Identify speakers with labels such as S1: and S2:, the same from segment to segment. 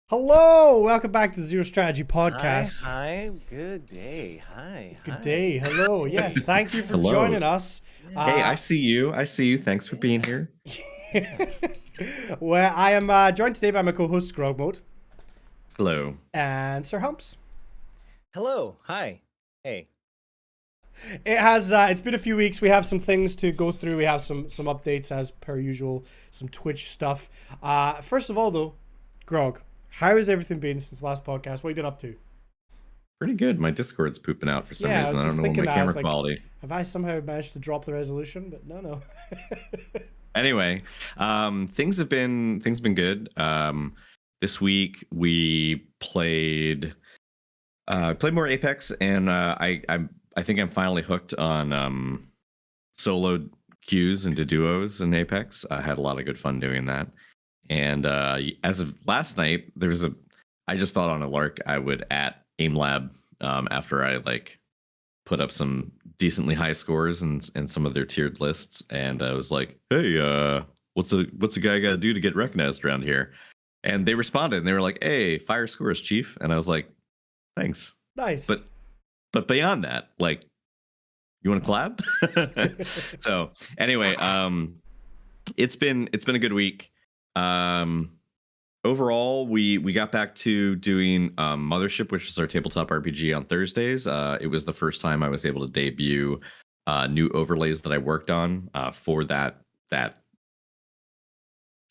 S1: Hello, welcome back to the Zero Strategy
S2: Hi,
S1: Podcast.
S2: hi, good day.
S1: Good
S2: Hi.
S1: day. Hello. Yes,
S2: Hey.
S1: thank you for
S3: Hello.
S1: joining us.
S3: Hey, I
S1: Uh,
S3: see you. I see you. Thanks for being here.
S1: where I am joined today by my co-hosts Grog Mode
S3: Hello.
S1: and Sir Humps.
S2: Hello. Hi. Hey.
S1: It's been a few weeks. We have some things to go through. We have some updates as per usual, some Twitch stuff. First of all, though, Grog, how has everything been since the last podcast? What have you been up to?
S3: Pretty good. My Discord's pooping out for some
S1: Yeah, I
S3: reason.
S1: was
S3: I don't
S1: just
S3: know
S1: thinking
S3: my
S1: that. I was
S3: camera
S1: like,
S3: quality.
S1: have I somehow managed to drop the resolution? But no.
S3: Anyway, things been good. This week we played more Apex, and I think I'm finally hooked on solo queues into duos in Apex. I had a lot of good fun doing that. And as of last night, I just thought on a lark I would at AimLab after I put up some decently high scores and some of their tiered lists, and I was like, hey, what's a guy got to do to get recognized around here? And they responded, and they were like, hey, fire scores, chief. And I was like, thanks.
S1: Nice.
S3: But beyond that, like, you want to collab? So anyway, it's been a good week. Overall, we got back to doing Mothership, which is our tabletop RPG on Thursdays. It was the first time I was able to debut new overlays that I worked on for that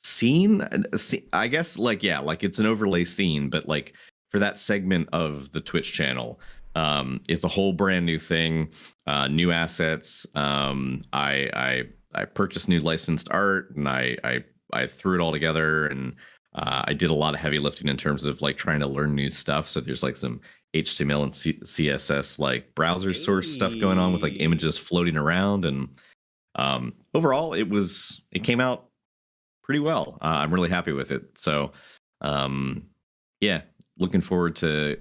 S3: scene. I guess like it's an overlay scene, but like for that segment of the Twitch channel, it's a whole brand new thing, new assets. I purchased new licensed art, and I threw it all together, and I did a lot of heavy lifting in terms of like trying to learn new stuff. So there's like some HTML and CSS like browser source stuff going on with like
S2: Hey.
S3: images floating around, and overall it came out pretty well. I'm really happy with it. So yeah, looking forward to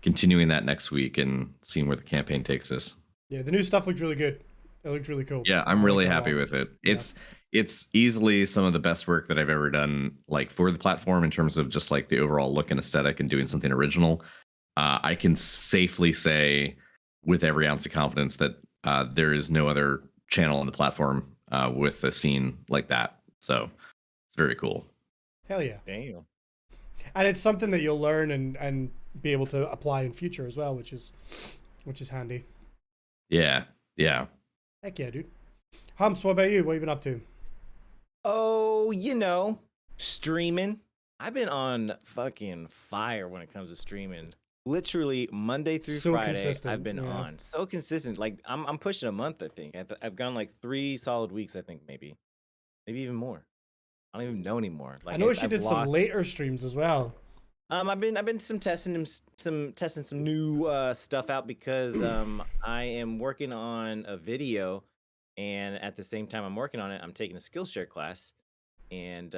S3: continuing that next week and seeing where the campaign takes us.
S1: Yeah, the new stuff looked really good. It looked really cool.
S3: Yeah,
S1: I
S3: I'm
S1: like
S3: really
S1: it a
S3: happy
S1: lot.
S3: with it.
S1: Yeah.
S3: It's easily some of the best work that I've ever done, like for the platform, in terms of just like the overall look and aesthetic and doing something original. I can safely say with every ounce of confidence that there is no other channel on the platform with a scene like that. So it's very cool.
S1: Hell yeah.
S2: Damn.
S1: And it's something that you'll learn and be able to apply in future as well, which is handy.
S3: Yeah.
S1: Heck yeah, dude. Humps, what about you? What have you been up to?
S2: Oh, streaming. I've been on fucking fire when it comes to streaming. Literally Monday through
S1: So
S2: Friday,
S1: consistent,
S2: I've been
S1: yeah.
S2: on. So consistent. Like I'm pushing a month, I think. I've gone like 3 solid weeks, I think, maybe even more. I don't even know anymore.
S1: I
S2: Like
S1: noticed you
S2: I've
S1: did some
S2: lost.
S1: later streams as well.
S2: I've been testing some new stuff out because I am working on a video, and at the same time I'm working on it, I'm taking a Skillshare class, and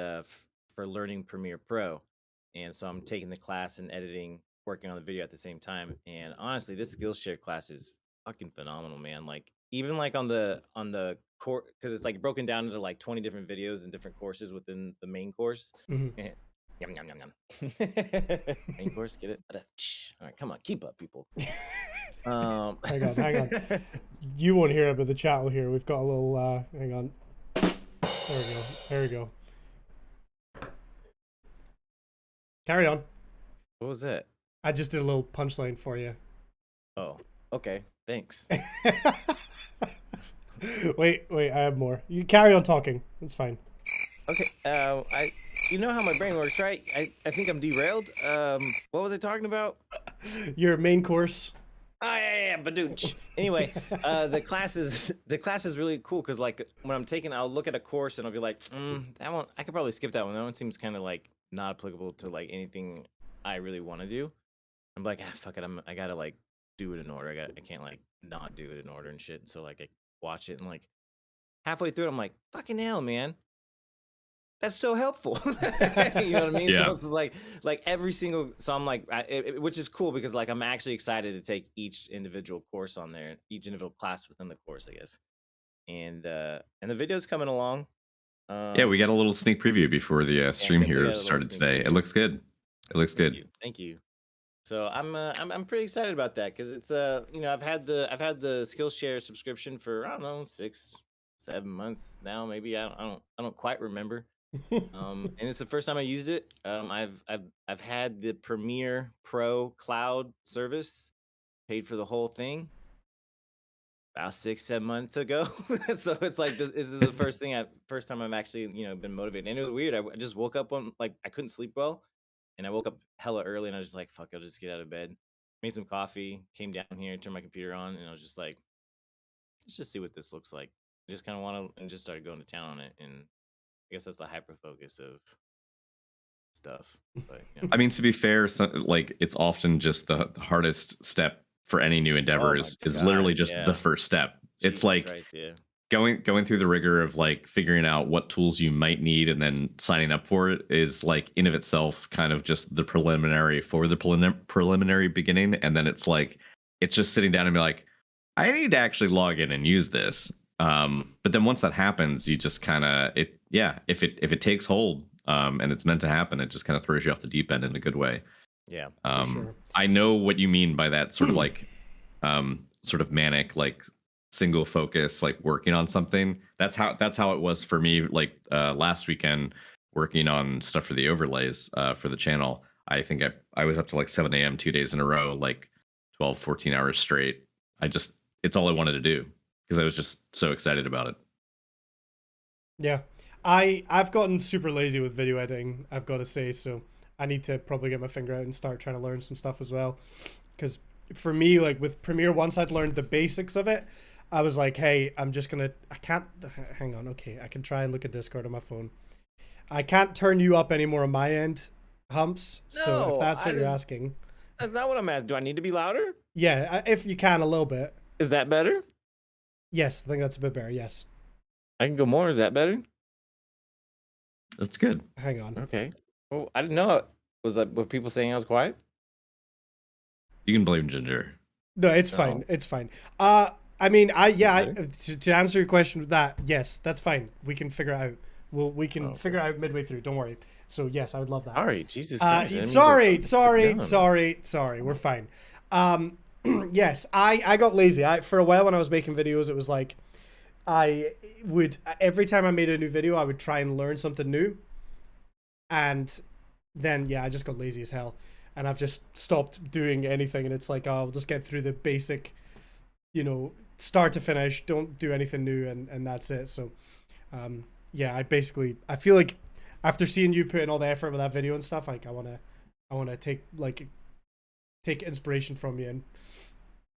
S2: for learning Premiere Pro, and so I'm taking the class and editing, working on the video at the same time. And honestly, this Skillshare class is fucking phenomenal, man. Like even like on the course, because it's like broken down into like 20 different videos and different courses within the main course.
S1: Mhm.
S2: Yum yum yum yum. Main course, get it? All right, come on, keep up, people.
S1: Hang on. You won't hear it, but the chat will hear. We've got a little. Hang on. There we go. Carry on.
S2: What was it?
S1: I just did a little punchline for you.
S2: Oh, okay, thanks.
S1: wait, I have more. You carry on talking. It's fine.
S2: Okay, you know how my brain works, right? I think I'm derailed. What was I talking about?
S1: Your main course.
S2: Oh yeah, badooch. Anyway, the class is really cool because like when I'm taking, I'll look at a course and I'll be like, that one I could probably skip that one. That one seems kind of like not applicable to like anything I really want to do. I'm like, fuck it, I gotta like do it in order. I can't like not do it in order and shit. And so like I watch it and like halfway through it, I'm like, fucking hell, man. That's so helpful. You know what I mean?
S3: Yeah.
S2: So it's like every single. So I'm like, which is cool because like I'm actually excited to take each individual course on there, each individual class within the course, I guess. And the video's coming along.
S3: Yeah, we got a little sneak preview before the stream
S2: we got a
S3: here
S2: little
S3: started
S2: sneak
S3: today.
S2: preview.
S3: It looks good. It looks
S2: Thank
S3: good.
S2: you. Thank you. So I'm pretty excited about that because it's I've had the Skillshare subscription for I don't know 6 7 months now maybe I don't quite remember and it's the first time I used it. I've had the Premiere Pro cloud service, paid for the whole thing about 6 7 months ago. So it's like this is the first time I've actually been motivated, and it was weird. I just woke up on like I couldn't sleep well, and I woke up hella early, and I was just like, fuck, I'll just get out of bed, made some coffee, came down here, turned my computer on, and I was just like, let's just see what this looks like. I just kind of want to, and just started going to town on it, and I guess that's the hyper focus of stuff. But
S3: I mean, to be fair, like it's often just the hardest step for any new endeavor
S2: Oh my
S3: is
S2: God,
S3: literally just
S2: yeah.
S3: the first step. It's
S2: Jesus
S3: like
S2: Christ, yeah.
S3: going through the rigor of like figuring out what tools you might need and then signing up for it is like in of itself kind of just the preliminary for the preliminary beginning, and then it's like it's just sitting down and be like, I need to actually log in and use this. But then once that happens, you just kind of if it takes hold and it's meant to happen, it just kind of throws you off the deep end in a good way.
S2: Yeah.
S1: For sure.
S3: I know what you mean by that sort of like sort of manic, like single focus, like working on something. That's how it was for me. Like last weekend, working on stuff for the overlays for the channel. I think I was up to like 7 a.m. 2 days in a row, like 12, 14 hours straight. It's all I wanted to do because I was just so excited about it.
S1: Yeah. I've gotten super lazy with video editing, I've got to say, so I need to probably get my finger out and start trying to learn some stuff as well. Because for me, like with Premiere, once I'd learned the basics of it, I was like, hey, I can't, hang on, okay, I can try and look at Discord on my phone. I can't turn you up anymore on my end, Humps, so if
S2: No,
S1: that's what you're asking.
S2: That's not what I'm asking. Do I need to be louder?
S1: Yeah, if you can, a little bit.
S2: Is that better?
S1: Yes, I think that's a bit better, yes.
S2: I can go more. Is that better?
S3: That's good.
S1: Hang on.
S2: Okay. Well, I didn't know. Were people saying I was quiet?
S3: You can blame Ginger.
S1: No, it's
S2: No.
S1: fine. It's fine. I mean, to answer your question with that, yes, that's fine. We can figure it out. We can
S2: Okay.
S1: figure it out midway through. Don't worry. So yes, I would love that.
S2: All right. Jesus Christ. I didn't mean to
S1: Sorry. We're fine. Yes, I got lazy. For a while when I was making videos, it was like I would every time I made a new video, I would try and learn something new, and then I just got lazy as hell, and I've just stopped doing anything. And it's like, I'll just get through the basic, start to finish. Don't do anything new, and that's it. So, I feel like after seeing you put in all the effort with that video and stuff, like I wanna take inspiration from you and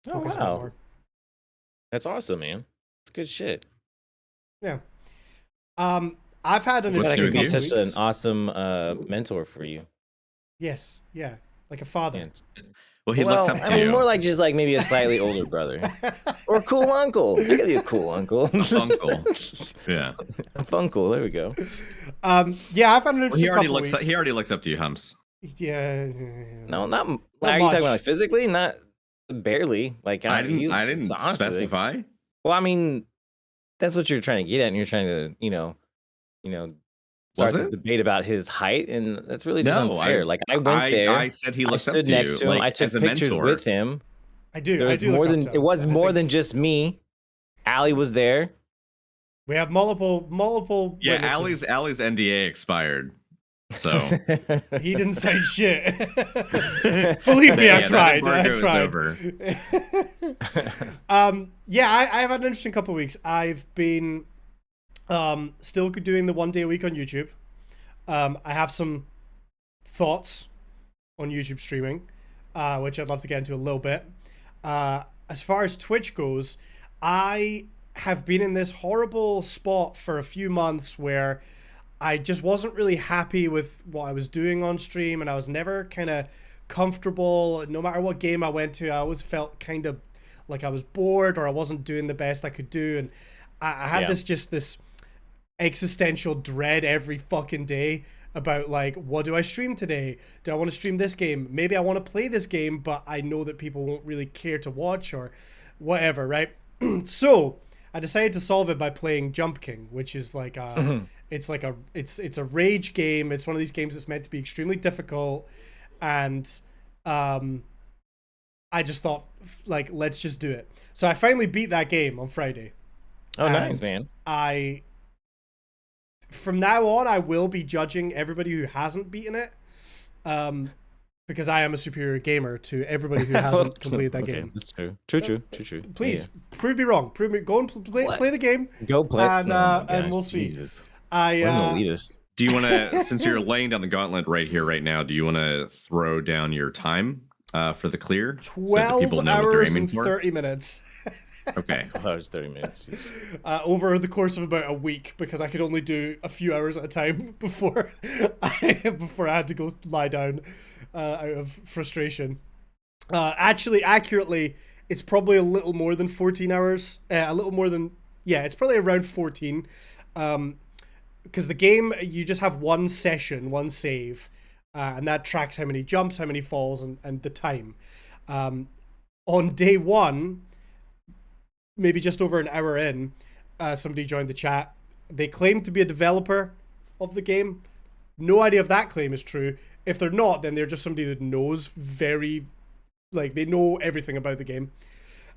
S1: focus
S2: wow.
S1: more.
S2: That's awesome, man. It's good shit.
S1: Yeah. I've had an
S3: What's
S2: I
S3: new
S1: interesting
S2: could
S3: with
S2: be
S3: you?
S1: couple
S2: such
S1: weeks.
S2: an awesome mentor for you.
S1: Yes, yeah, like a father.
S3: Well, he looks up to you.
S2: more like just like maybe a slightly older brother or a cool uncle. I could be a cool uncle.
S3: Uncle. Yeah.
S2: A funkle. There we go.
S1: I've had an
S3: Well,
S1: interesting couple weeks.
S3: he already looks up to you, Humps.
S1: Yeah.
S2: No, not. Are you
S1: much.
S2: talking about like physically? Not barely. Like
S3: I
S2: he's
S3: didn't
S2: honestly-
S3: specify.
S2: Well, I mean, that's what you're trying to get at, and you're trying to, start
S3: Was
S2: this
S3: it?
S2: debate about his height, and that's really just
S3: No,
S2: unfair. Like I went there,
S3: I said he
S2: I
S3: looks up
S2: stood
S3: to
S2: next
S3: you,
S2: to him,
S3: like,
S2: I took
S3: as a
S2: pictures
S3: mentor.
S2: with him.
S1: I do.
S2: There
S1: I
S2: was
S1: do.
S2: more
S1: look up
S2: than
S1: to
S2: it
S1: him,
S2: was
S1: so I
S2: more
S1: think
S2: than just me. Allie was there.
S1: we have multiple.
S3: Yeah,
S1: witnesses.
S3: Allie's NDA expired. So
S1: He didn't say shit. Believe me, I
S3: that
S1: tried.
S3: embargo
S1: I
S3: is
S1: tried.
S3: over.
S1: I've had an interesting couple of weeks. I've been still doing the 1 day a week on YouTube. I have some thoughts on YouTube streaming, which I'd love to get into a little bit. As far as Twitch goes, I have been in this horrible spot for a few months where I just wasn't really happy with what I was doing on stream, and I was never kind of comfortable. No matter what game I went to, I always felt kind of like I was bored or I wasn't doing the best I could do, and I had this existential dread every fucking day about like, what do I stream today? Do I want to stream this game? Maybe I want to play this game, but I know that people won't really care to watch or whatever, right? So I decided to solve it by playing Jump King, which is like it's a rage game. It's one of these games that's meant to be extremely difficult, and I just thought, like, let's just do it. So I finally beat that game on Friday.
S2: Oh, nice,
S1: And
S2: man.
S1: From now on, I will be judging everybody who hasn't beaten it, because I am a superior gamer to everybody who hasn't completed that game.
S2: That's true. True.
S1: Please prove me wrong. Prove me. Go and play the game.
S2: Go play,
S1: and we'll see.
S2: Jesus.
S1: What
S2: an elitist.
S3: Do you want to, since you're laying down the gauntlet right here, right now, do you want to throw down your time for the clear?
S1: 12 hours and 30 minutes.
S3: Okay.
S2: 12 hours, 30 minutes.
S1: Over the course of about a week, because I could only do a few hours at a time before I had to go lie down out of frustration. Actually, accurately, it's probably a little more than 14 hours. It's probably around 14. Because the game, you just have one session, one save, and that tracks how many jumps, how many falls, and the time. On day one, maybe just over an hour in, somebody joined the chat. They claim to be a developer of the game. No idea if that claim is true. If they're not, then they're just somebody that knows they know everything about the game.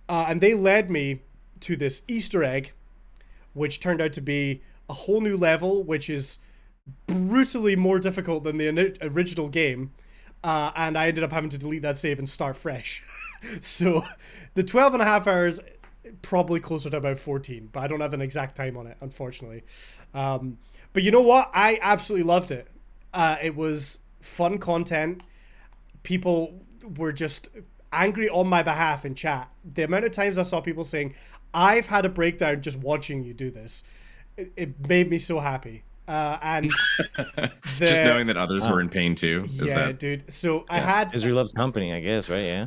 S1: And they led me to this Easter egg, which turned out to be a whole new level, which is brutally more difficult than the original game. And I ended up having to delete that save and start fresh. So the 12 and a half hours, probably closer to about 14, but I don't have an exact time on it, unfortunately. But you know what? I absolutely loved it. It was fun content. People were just angry on my behalf in chat. The amount of times I saw people saying, I've had a breakdown just watching you do this. It made me so happy. And
S3: just knowing that others were in pain too.
S1: Dude. So I had
S2: Israel loves company, I guess, right? Yeah.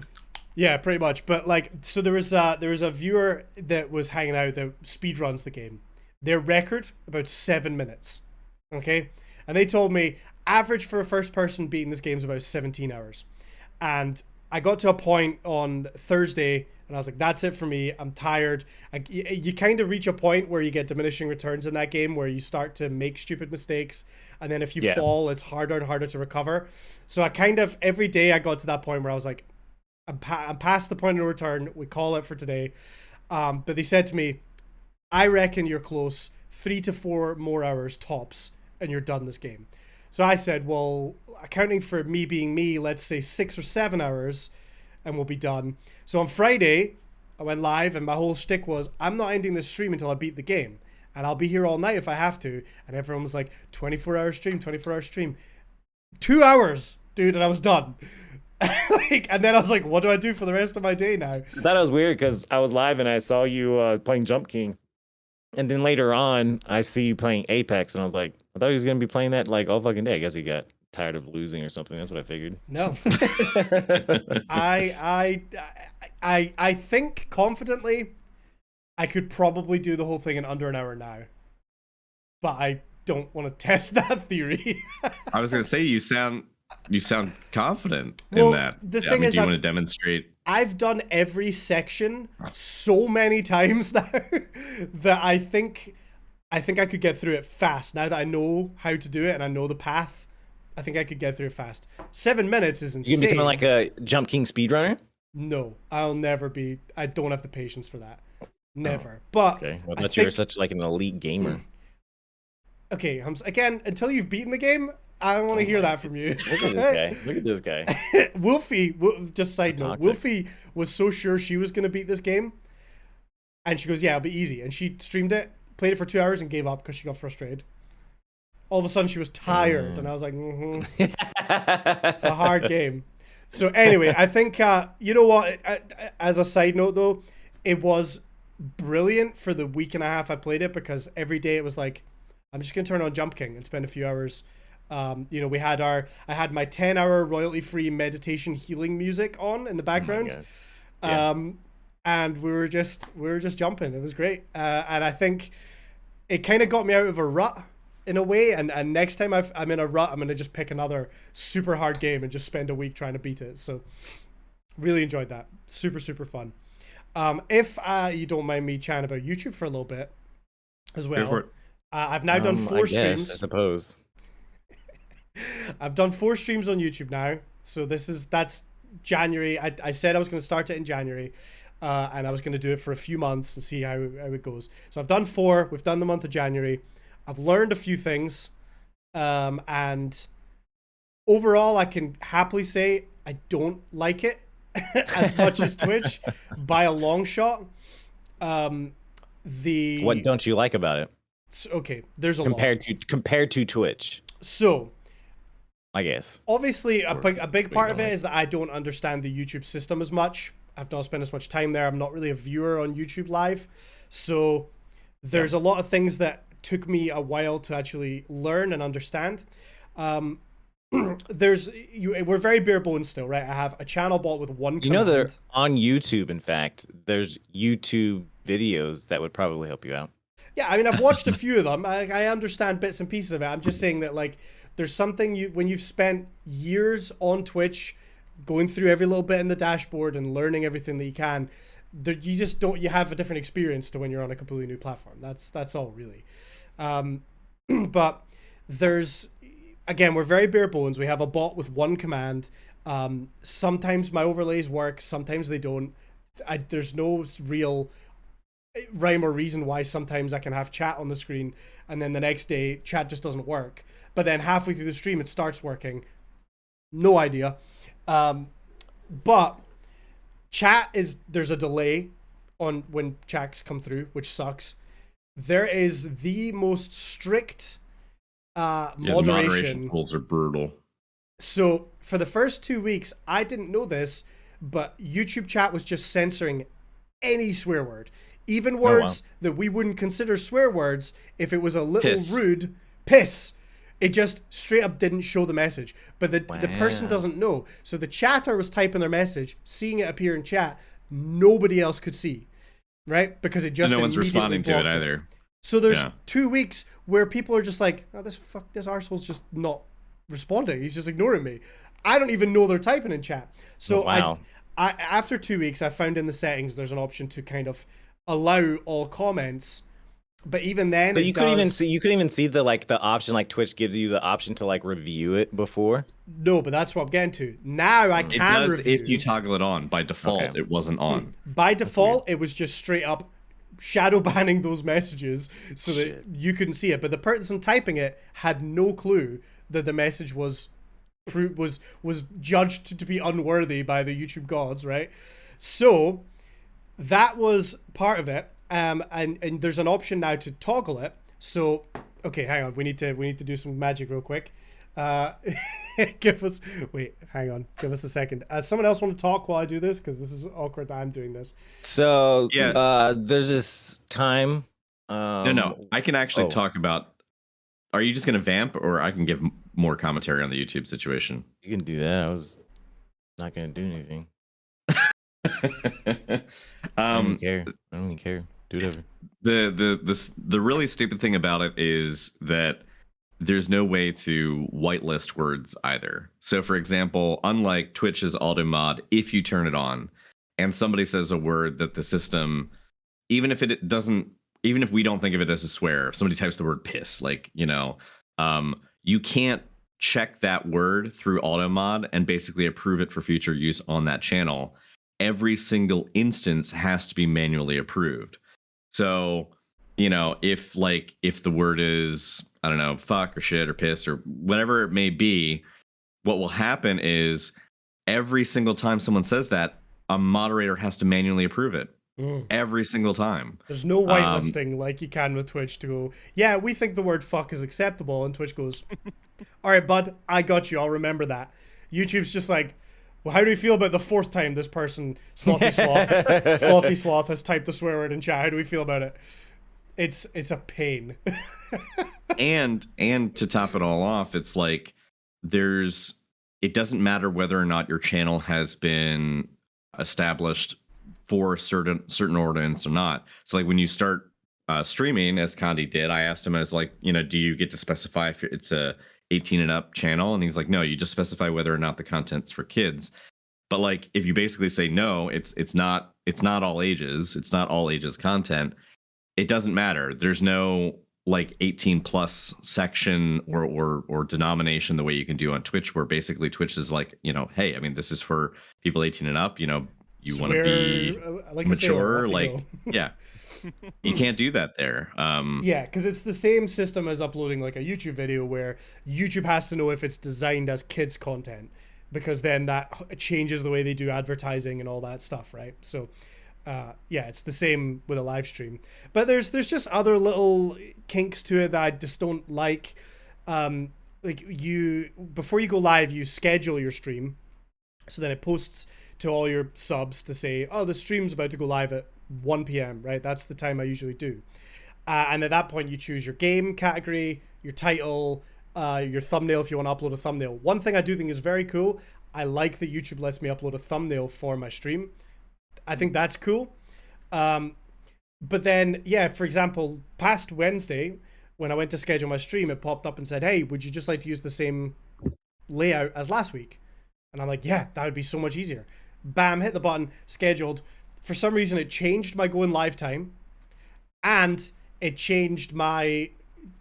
S1: Yeah, pretty much. But so there was a viewer that was hanging out that speedruns the game. Their record about 7 minutes. Okay, and they told me average for a first person beating this game is about 17 hours. And I got to a point on Thursday and I was like, that's it for me. I'm tired. You kind of reach a point where you get diminishing returns in that game, where you start to make stupid mistakes. And then if you fall, it's harder and harder to recover. So I kind of, every day I got to that point where I was like, I'm past the point of no return. We call it for today. But they said to me, I reckon you're close, 3 to 4 more hours tops, and you're done this game. So I said, well, accounting for me being me, let's say 6 or 7 hours, and we'll be done. So on Friday, I went live, and my whole shtick was, I'm not ending this stream until I beat the game. And I'll be here all night if I have to. And everyone was like, 24-hour stream, 24-hour stream. 2 hours, dude, and I was done. And then I was like, what do I do for the rest of my day now?
S2: I thought it was weird because I was live and I saw you playing Jump King. And then later on, I see you playing Apex, and I was like, I thought he was going to be playing that like all fucking day. I guess he got tired of losing or something. That's what I figured.
S1: No. I think confidently I could probably do the whole thing in under an hour now. But I don't want to test that theory.
S3: I was going to say, you sound confident
S1: Well,
S3: in that.
S1: the thing is,
S3: do you want to demonstrate?
S1: I've done every section so many times now that I think I could get through it fast. Now that I know how to do it and I know the path, I think I could get through it fast. 7 minutes is insane.
S2: You becoming like a Jump King speedrunner?
S1: No, I'll never be. I don't have the patience for that. Never. But
S2: okay. Well, I thought you were such like an elite gamer.
S1: Okay, again, until you've beaten the game, I don't want to hear that from you.
S2: Look at this guy. Look at this guy.
S1: Wolfie, just side note, Wolfie was so sure she was going to beat this game. And she goes, yeah, it'll be easy. And she streamed it, played it for 2 hours, and gave up because she got frustrated. All of a sudden, she was tired. And I was like, It's a hard game. So anyway, I think, you know what? As a side note, though, it was brilliant for the week and a half I played it, because every day it was like, I'm just going to turn on Jump King and spend a few hours. I had my 10-hour royalty-free meditation healing music on in the background. And we were just jumping. It was great. And I think it kind of got me out of a rut in a way. And next time I'm in a rut, I'm going to just pick another super hard game and just spend a week trying to beat it. So really enjoyed that. Super, super fun. If you don't mind me chatting about YouTube for a little bit as well. I've now done 4 streams.
S2: I suppose.
S1: I've done 4 streams on YouTube now. So that's January. I said I was going to start it in January, and I was going to do it for a few months and see how it goes. So I've done 4. We've done the month of January. I've learned a few things, and overall, I can happily say I don't like it as much as Twitch by a long shot.
S2: What don't you like about it?
S1: Okay, there's a
S2: compared
S1: lot.
S2: compared to Twitch.
S1: So,
S2: I guess
S1: obviously, a big part of it is that I don't understand the YouTube system as much. I've not spent as much time there. I'm not really a viewer on YouTube Live, so there's a lot of things that took me a while to actually learn and understand. We're very bare bones still, right? I have a channel bought with one command.
S2: You know that on YouTube, in fact, there's YouTube videos that would probably help you out.
S1: Yeah, I mean, I've watched a few of them. I understand bits and pieces of it. I'm just saying that, like, there's something when you've spent years on Twitch, going through every little bit in the dashboard and learning everything that you can, you just don't. You have a different experience to when you're on a completely new platform. That's all really. But there's, again, we're very bare bones. We have a bot with one command. Sometimes my overlays work, sometimes they don't. There's no real rhyme or reason why sometimes I can have chat on the screen and then the next day chat just doesn't work. But then halfway through the stream it starts working. No idea. But there's a delay on when chats come through, which sucks. There is the most strict moderation.
S3: The rules are brutal.
S1: So for the first 2 weeks, I didn't know this, but YouTube chat was just censoring any swear word. Even words that we wouldn't consider swear words if it was a little rude. Piss. It just straight up didn't show the message. But the person doesn't know. So the chatter was typing their message, seeing it appear in chat. Nobody else could see. Right? Because it just
S3: no one's responding to it either.
S1: So there's 2 weeks where people are just like, oh, this arsehole's just not responding. He's just ignoring me. I don't even know they're typing in chat. So I after 2 weeks, I found in the settings there's an option to kind of allow all comments, but even then,
S2: you couldn't even see the option, like Twitch gives you the option to like review it before.
S1: No, but that's what I'm getting to. Now I can. It does review.
S3: If you toggle it on. By default, it wasn't on.
S1: By default, it was just straight up shadow banning those messages so that you couldn't see it. But the person typing it had no clue that the message was judged to be unworthy by the YouTube gods, right? So that was part of it, and there's an option now to toggle it. So, okay, hang on, we need to do some magic real quick. Give us a second. Someone else want to talk while I do this, because this is awkward that I'm doing this.
S2: So there's this time.
S3: No, I can actually talk about. Are you just gonna vamp, or I can give more commentary on the YouTube situation?
S2: You can do that. I was not gonna do anything. I don't even care. Do whatever.
S3: The really stupid thing about it is that there's no way to whitelist words either. So for example, unlike Twitch's auto mod, if you turn it on and somebody says a word that the system, even if we don't think of it as a swear, if somebody types the word piss, you can't check that word through auto mod and basically approve it for future use on that channel. Every single instance has to be manually approved. So, if the word is, I don't know, fuck or shit or piss or whatever it may be, what will happen is every single time someone says that, a moderator has to manually approve it. Every single time.
S1: There's no whitelisting like you can with Twitch to go, yeah, we think the word fuck is acceptable, and Twitch goes, all right, bud, I got you, I'll remember that. YouTube's just like, well, how do you feel about the 4th time this person, Slothy Sloth, has typed the swear word in chat? How do we feel about it? It's a pain.
S3: and to top it all off, it's like it doesn't matter whether or not your channel has been established for a certain audience or not. So like when you start streaming, as Condi did, I asked him, I was like, do you get to specify if it's a 18 and up channel? And he's like, no, you just specify whether or not the content's for kids. But like if you basically say no, it's not all ages, it's not all ages content, it doesn't matter. There's no like 18 plus section or denomination the way you can do on Twitch, where basically Twitch is like, hey, I mean, this is for people 18 and up, you want to be
S1: like
S3: mature,
S1: a sailor,
S3: like, yeah, you can't do that there.
S1: Yeah, because it's the same system as uploading like a YouTube video, where YouTube has to know if it's designed as kids content, because then that changes the way they do advertising and all that stuff, right? So yeah, it's the same with a live stream, but there's just other little kinks to it that I just don't like. Like, before you go live, you schedule your stream, so then it posts to all your subs to say, oh, the stream's about to go live at 1 p.m, right? That's the time I usually do. And at that point, you choose your game category, your title, your thumbnail if you want to upload a thumbnail. One thing I do think is very cool, I like that YouTube lets me upload a thumbnail for my stream. I think that's cool. But then, yeah, for example, past Wednesday, when I went to schedule my stream, it popped up and said, hey, would you just like to use the same layout as last week? And I'm like, yeah, that would be so much easier. Bam, hit the button, scheduled. For some reason, it changed my going live time, and it changed my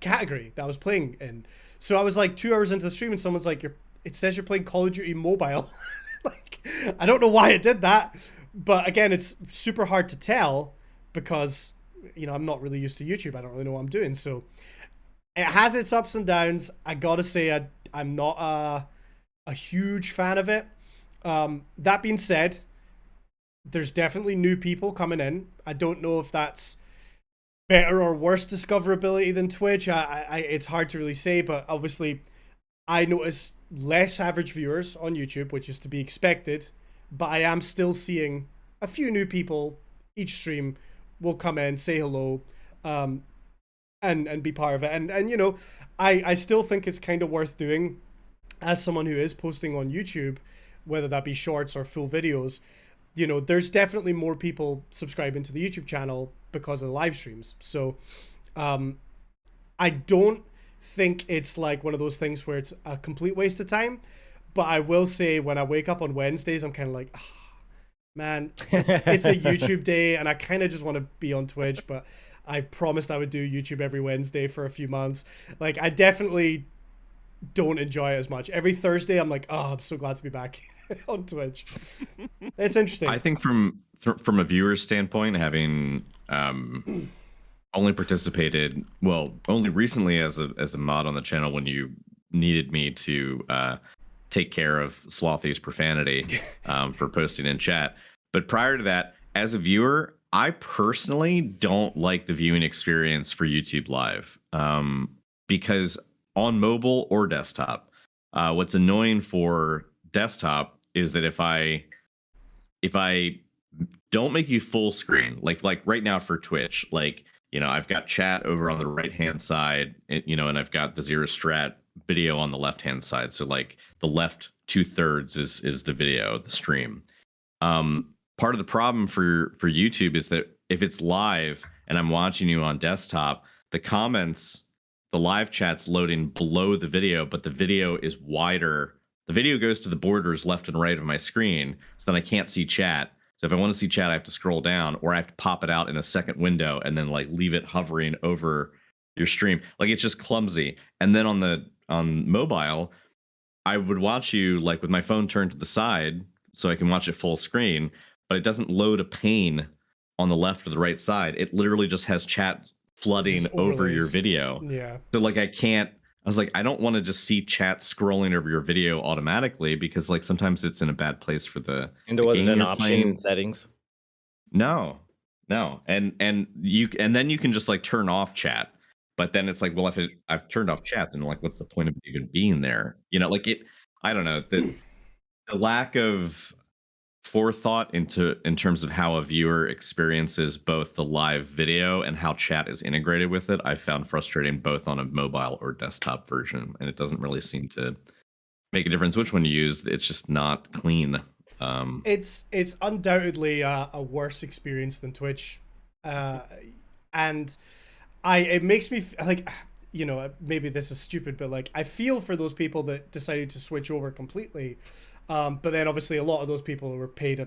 S1: category that I was playing in. So I was like 2 hours into the stream, and someone's like, it says you're playing Call of Duty Mobile. Like, I don't know why it did that. But again, it's super hard to tell because, I'm not really used to YouTube. I don't really know what I'm doing. So it has its ups and downs. I gotta say, I'm not a huge fan of it. That being said, there's definitely new people coming in. I don't know if that's better or worse discoverability than Twitch. It's hard to really say, but obviously I notice less average viewers on YouTube, which is to be expected. But I am still seeing a few new people each stream will come in, say hello, and be part of it. And I still think it's kind of worth doing as someone who is posting on YouTube, whether that be shorts or full videos. There's definitely more people subscribing to the YouTube channel because of the live streams. So I don't think it's like one of those things where it's a complete waste of time. But I will say, when I wake up on Wednesdays, I'm kind of like, man, it's a YouTube day, and I kind of just want to be on Twitch. But I promised I would do YouTube every Wednesday for a few months. Like, I definitely don't enjoy it as much. Every Thursday, I'm like, oh, I'm so glad to be back on Twitch. It's interesting.
S3: I think from a viewer's standpoint, having only participated, only recently as a mod on the channel when you needed me to take care of Slothy's profanity for posting in chat. But prior to that, as a viewer, I personally don't like the viewing experience for YouTube Live because on mobile or desktop, what's annoying for desktop is that if I don't make you full screen, like right now for Twitch, like, I've got chat over on the right hand side, and I've got the Zero Strat video on the left hand side. So like the left 2/3 is the video, the stream. Part of the problem for YouTube is that if it's live and I'm watching you on desktop, the comments, the live chat's loading below the video, but the video is wider. The video goes to the borders left and right of my screen, so then I can't see chat. So if I want to see chat, I have to scroll down, or I have to pop it out in a second window and then like leave it hovering over your stream. Like, it's just clumsy. And then on mobile, I would watch you like with my phone turned to the side so I can watch it full screen, but it doesn't load a pane on the left or the right side. It literally just has chat flooding over your video.
S1: Yeah.
S3: So like I was like, I don't want to just see chat scrolling over your video automatically, because like sometimes it's in a bad place for the
S2: And there wasn't
S3: game
S2: an
S3: you're
S2: option
S3: playing.
S2: in settings.
S3: No. And then you can just like turn off chat. But then it's like, well, if I've turned off chat, then like, what's the point of it even being there? Like I don't know, the lack of forethought in terms of how a viewer experiences both the live video and how chat is integrated with it, I found frustrating both on a mobile or desktop version, and it doesn't really seem to make a difference which one you use. It's just not clean.
S1: It's undoubtedly a worse experience than Twitch, and it makes me like, maybe this is stupid, but like I feel for those people that decided to switch over completely. But then obviously a lot of those people were paid a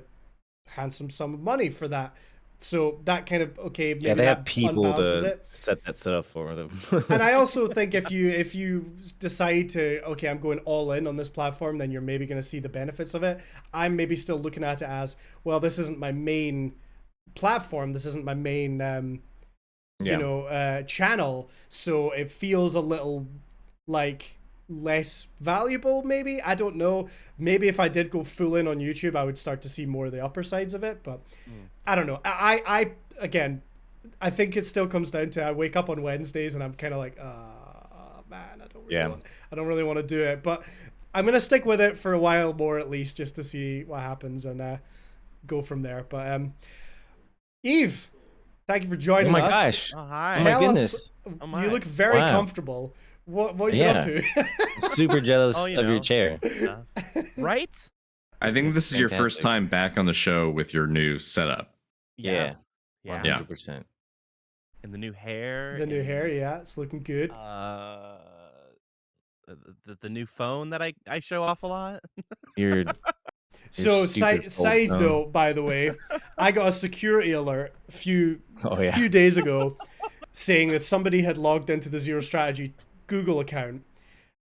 S1: handsome sum of money for that So that kind of maybe
S2: Yeah, they have
S1: that
S2: people
S1: unbalances
S2: to
S1: it.
S2: set that stuff for them.
S1: And I also think if you decide to I'm going all in on this platform, then you're maybe going to see the benefits of it. I'm maybe still looking at it as, well, this isn't my main platform. This isn't my main channel, so it feels a little like less valuable. Maybe, I don't know. Maybe if I did go full in on YouTube, I would start to see more of the upper sides of it. But I don't know. I again, I think it still comes down to I wake up on Wednesdays and I'm kind of like, man, I don't really want to do it. But I'm gonna stick with it for a while more at least, just to see what happens and go from there. But Eve, thank you for joining us.
S2: Oh my gosh!
S4: Oh, hi.
S2: Oh my
S1: Tell
S2: goodness!
S1: us, you look very comfortable. What are you up to?
S2: Super jealous
S4: Oh,
S2: of your chair.
S4: Right?
S3: I think this is your first
S2: Fantastic.
S3: time back on the show with your new setup.
S2: Yeah,
S4: Yeah.
S2: 100%.
S4: And the new hair.
S1: The new
S4: and,
S1: hair, yeah, it's looking good.
S4: the new phone that I show off a lot.
S2: You're
S1: So
S2: stupid
S1: side
S2: phone.
S1: note, by the way, I got a security alert a few
S2: Oh,
S1: days ago saying that somebody had logged into the Zero Strategy Google account.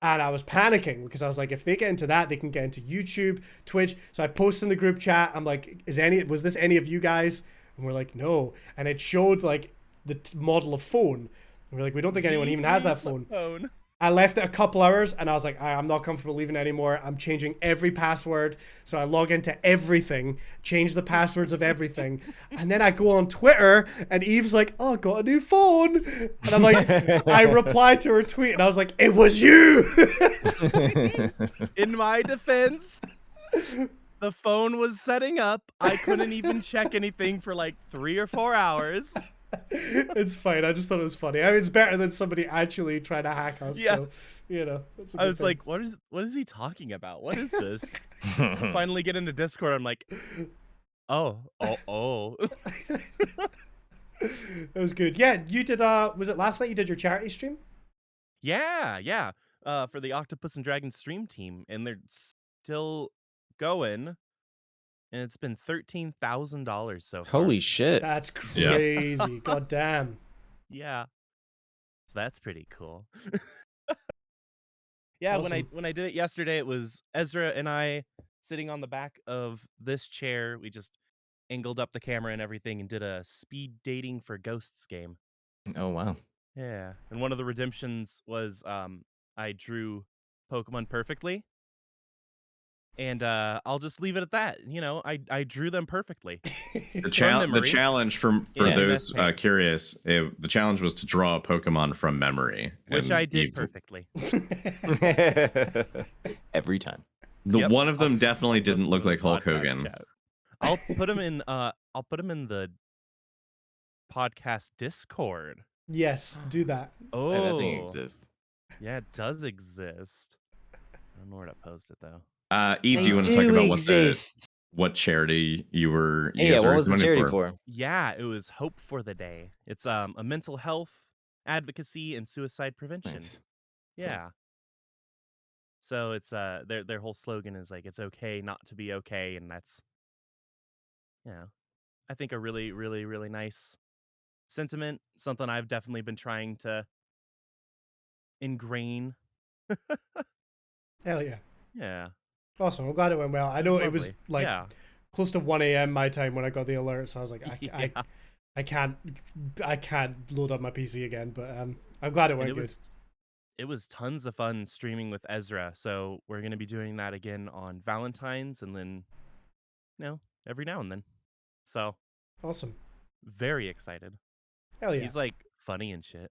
S1: And I was panicking because I was like, if they get into that, they can get into YouTube, Twitch. So I posted in the group chat. I'm like, was this any of you guys? And we're like, no. And it showed like the model of phone. And we're like, we don't think anyone even has that phone. I left it a couple hours and I was like, I'm not comfortable leaving it anymore. I'm changing every password. So I log into everything, change the passwords of everything. And then I go on Twitter and Eve's like, oh, got a new phone. And I'm like, I replied to her tweet and I was like, it was you.
S4: In my defense, the phone was setting up. I couldn't even check anything for like 3 or 4 hours.
S1: It's fine. I just thought it was funny. I mean, it's better than somebody actually trying to hack us.
S4: Yeah.
S1: So, that's a good
S4: I was
S1: thing.
S4: like, what is he talking about? What is this? Finally get into Discord. I'm like, oh.
S1: That was good. Yeah, you did. Was it last night you did your charity stream?
S4: Yeah. For the Octopus and Dragon stream team, and they're still going. And it's been $13,000 so far.
S2: Holy shit!
S1: That's crazy. God damn.
S4: Yeah. So that's pretty cool. Yeah,
S1: Awesome.
S4: when I did it yesterday, it was Ezra and I sitting on the back of this chair. We just angled up the camera and everything and did a speed dating for ghosts game.
S2: Oh wow!
S4: Yeah. And one of the redemptions was I drew Pokemon perfectly. And I'll just leave it at that. I drew them perfectly.
S3: The challenge for those curious, the challenge was to draw a Pokemon from memory,
S4: Which I did perfectly.
S2: Every time.
S3: One of them definitely didn't look like Hulk Hogan.
S4: I'll put him in the podcast Discord.
S1: Yes, do that.
S4: Oh,
S2: That thing exists.
S4: Yeah, it does exist. I don't know where to post it though.
S3: Eve, do you want to talk about what charity you were?
S2: What was the charity for?
S4: Yeah, it was Hope for the Day. It's a mental health advocacy and suicide prevention.
S2: Nice.
S4: Yeah. So it's their whole slogan is like it's okay not to be okay, and that's I think a really, really, really nice sentiment. Something I've definitely been trying to ingrain.
S1: Hell yeah.
S4: Yeah.
S1: Awesome. I'm glad it went well. I know it was
S4: Lovely.
S1: like close to 1 a.m. my time when I got the alert, so I was like, I can't load up my PC again, but I'm glad it went good.
S4: It was tons of fun streaming with Ezra, so we're gonna be doing that again on Valentine's, and then every now and then. So
S1: Awesome.
S4: very excited.
S1: Hell yeah.
S4: He's like funny and shit.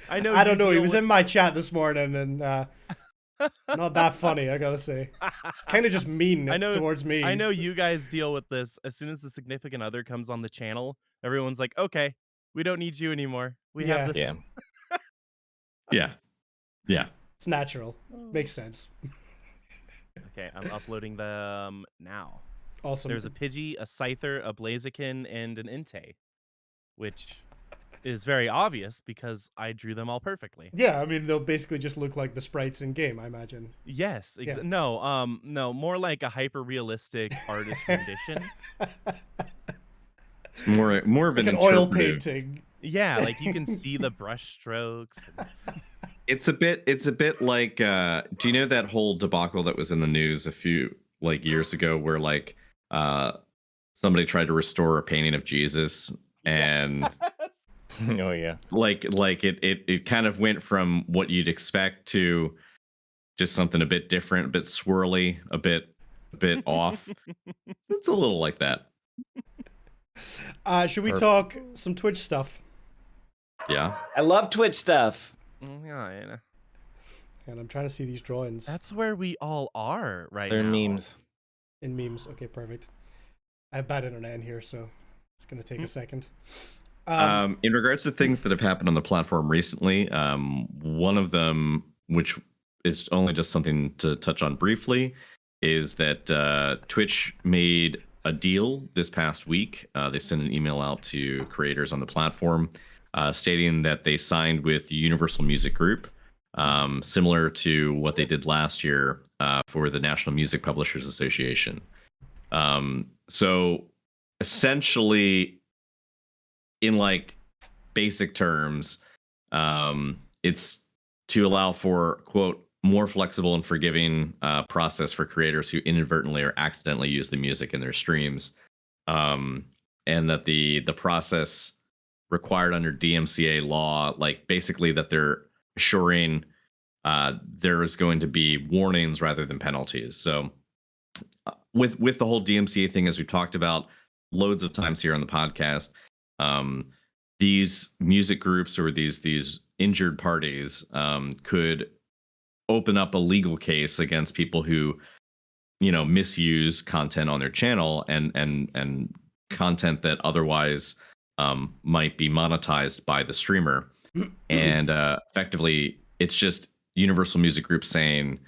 S1: I don't know. He was in my chat this morning and not that funny, I gotta say. Kind of just mean towards me.
S4: I know you guys deal with this. As soon as the significant other comes on the channel, everyone's like, okay, we don't need you anymore. We have this.
S3: Yeah.
S1: It's natural. Makes sense.
S4: Okay, I'm uploading them now.
S1: Awesome.
S4: There's a Pidgey, a Scyther, a Blaziken, and an Entei, which is very obvious because I drew them all perfectly.
S1: Yeah, I mean they'll basically just look like the sprites in game, I imagine.
S4: Yes. No, more like a hyper realistic artist rendition.
S3: It's more of
S1: Like
S3: an
S1: an oil
S3: interpretive.
S1: painting.
S4: Yeah, like you can see the brush strokes.
S3: It's a bit like do you know that whole debacle that was in the news a few like years ago where like uh somebody tried to restore a painting of Jesus and
S2: Oh yeah.
S3: like it kind of went from what you'd expect to just something a bit different, a bit swirly, a bit off. It's a little like that.
S1: Should we talk some Twitch stuff?
S3: Yeah.
S2: I love Twitch stuff.
S4: Yeah,
S1: And I'm trying to see these drawings
S4: that's where we all are right
S2: They're
S4: now.
S2: memes.
S1: in memes. Okay, perfect. I have bad internet in here, so it's gonna take a second.
S3: In regards to things that have happened on the platform recently, one of them, which is only just something to touch on briefly, is that Twitch made a deal this past week. They sent an email out to creators on the platform stating that they signed with Universal Music Group, similar to what they did last year for the National Music Publishers Association. So essentially, in like basic terms, it's to allow for, quote, more flexible and forgiving process for creators who inadvertently or accidentally use the music in their streams, and that the process required under DMCA law, like basically that they're assuring there is going to be warnings rather than penalties. So with the whole DMCA thing, as we've talked about loads of times here on the podcast, these music groups or these injured parties could open up a legal case against people who, you know, misuse content on their channel and content that otherwise might be monetized by the streamer. And effectively, it's just Universal Music Group saying,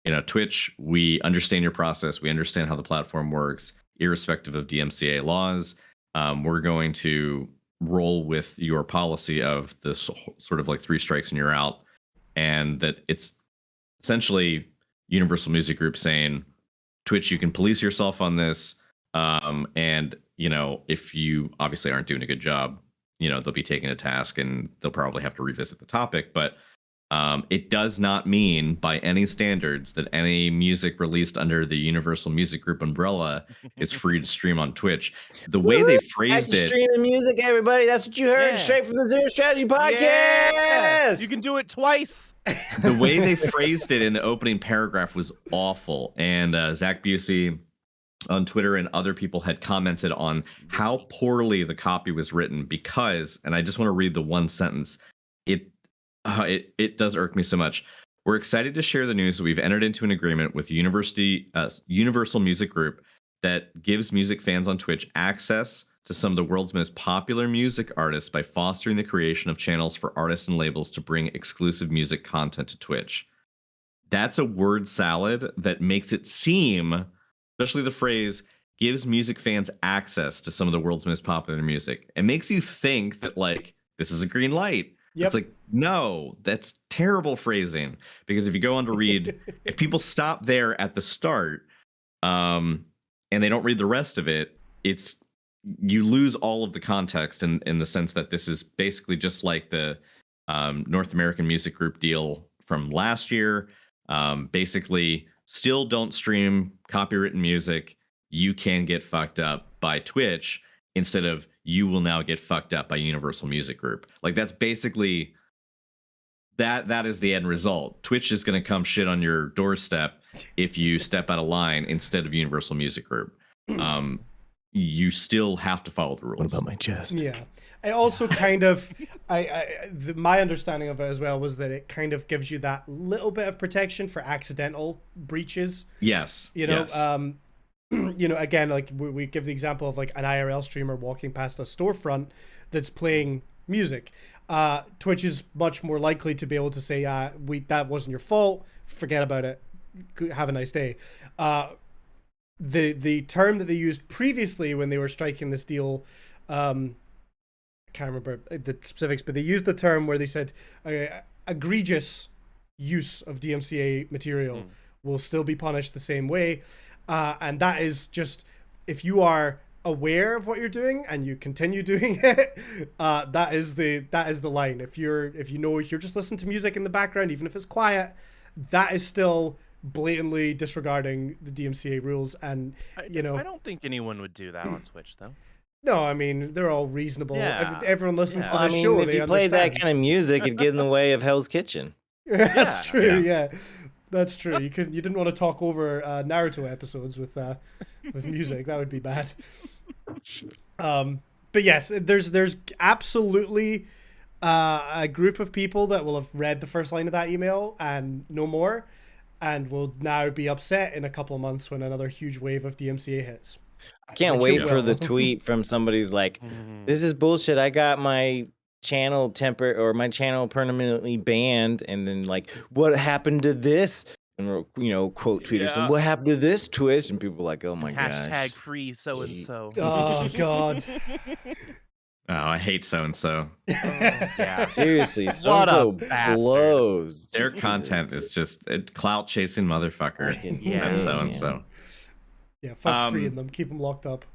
S3: you know, Twitch, we understand your process. We understand how the platform works, irrespective of DMCA laws. We're going to roll with your policy of this sort of like 3 strikes and you're out. And that it's essentially Universal Music Group saying, Twitch, you can police yourself on this. And, you know, if you obviously aren't doing a good job, you know, they'll be taken to task and they'll probably have to revisit the topic. But it does not mean by any standards that any music released under the Universal Music Group umbrella is free to stream on Twitch. The way they phrased it,
S2: Streaming music, everybody. That's what you heard
S4: Yeah.
S2: straight from the Zero Strategy Podcast.
S4: Yeah! You can do it twice.
S3: the way they phrased it in the opening paragraph was awful. And Zach Busey on Twitter and other people had commented on how poorly the copy was written because, and I just want to read the one sentence. It does irk me so much. We're excited to share the news that we've entered into an agreement with Universal Music Group that gives music fans on Twitch access to some of the world's most popular music artists by fostering the creation of channels for artists and labels to bring exclusive music content to Twitch. That's a word salad that makes it seem, especially the phrase, gives music fans access to some of the world's most popular music. It makes you think that, like, this is a green light.
S1: Yep.
S3: It's like, no, that's terrible phrasing. Because if you go on to read, if people stop there at the start, and they don't read the rest of it, it's you lose all of the context in the sense that this is basically just like the North American Music Group deal from last year. Basically, still don't stream copywritten music. You can get fucked up by Twitch instead of you will now get fucked up by Universal Music Group. Like that's basically that is the end result. Twitch is going to come shit on your doorstep if you step out of line instead of Universal Music Group. You still have to follow the rules.
S2: What about my chest?
S1: Yeah. I also kind of, my understanding of it as well was that it kind of gives you that little bit of protection for accidental breaches.
S3: Yes.
S1: You know,
S3: yes.
S1: You know, again, like we give the example of like an IRL streamer walking past a storefront that's playing music. Twitch is much more likely to be able to say, that wasn't your fault. Forget about it. Have a nice day. The term that they used previously when they were striking this deal, I can't remember the specifics, but they used the term where they said egregious use of DMCA material will still be punished the same way. And that is just, if you are aware of what you're doing and you continue doing it, that is the line. If you know you're just listening to music in the background, even if it's quiet, that is still blatantly disregarding the DMCA rules. And
S4: I don't think anyone would do that on Twitch, though.
S1: no, I mean they're all reasonable.
S4: Yeah.
S1: Everyone listens
S4: Yeah.
S1: to
S2: I
S1: the
S2: mean,
S1: show.
S2: if
S1: They
S2: you played that
S1: understand.
S2: kind of music, it'd get in the way of Hell's Kitchen.
S1: That's
S4: Yeah.
S1: true. Yeah. That's true. You didn't want to talk over Naruto episodes with music. That would be bad. But yes, there's absolutely a group of people that will have read the first line of that email and no more, and will now be upset in a couple of months when another huge wave of DMCA hits.
S2: I can't
S1: Which it
S2: wait for the
S1: will.
S2: tweet from somebody's like, "This is bullshit. I got my channel my channel permanently banned," and then like, "What happened to this?" And quote tweeters, "And what happened to this Twitch?" And people are like, "Oh my
S4: Hashtag
S2: gosh."
S4: free so and so.
S1: Oh God.
S3: Oh, I hate so and so.
S4: Yeah.
S2: Seriously,
S4: What
S2: so
S4: a bastard.
S2: blows.
S3: Their
S2: Jesus.
S3: content is just a clout chasing motherfucker.
S2: Fucking
S4: Yeah.
S3: And
S2: A,
S3: so and
S2: man.
S3: so.
S1: Yeah, fuck freeing
S3: Um,
S1: them. Keep them locked up.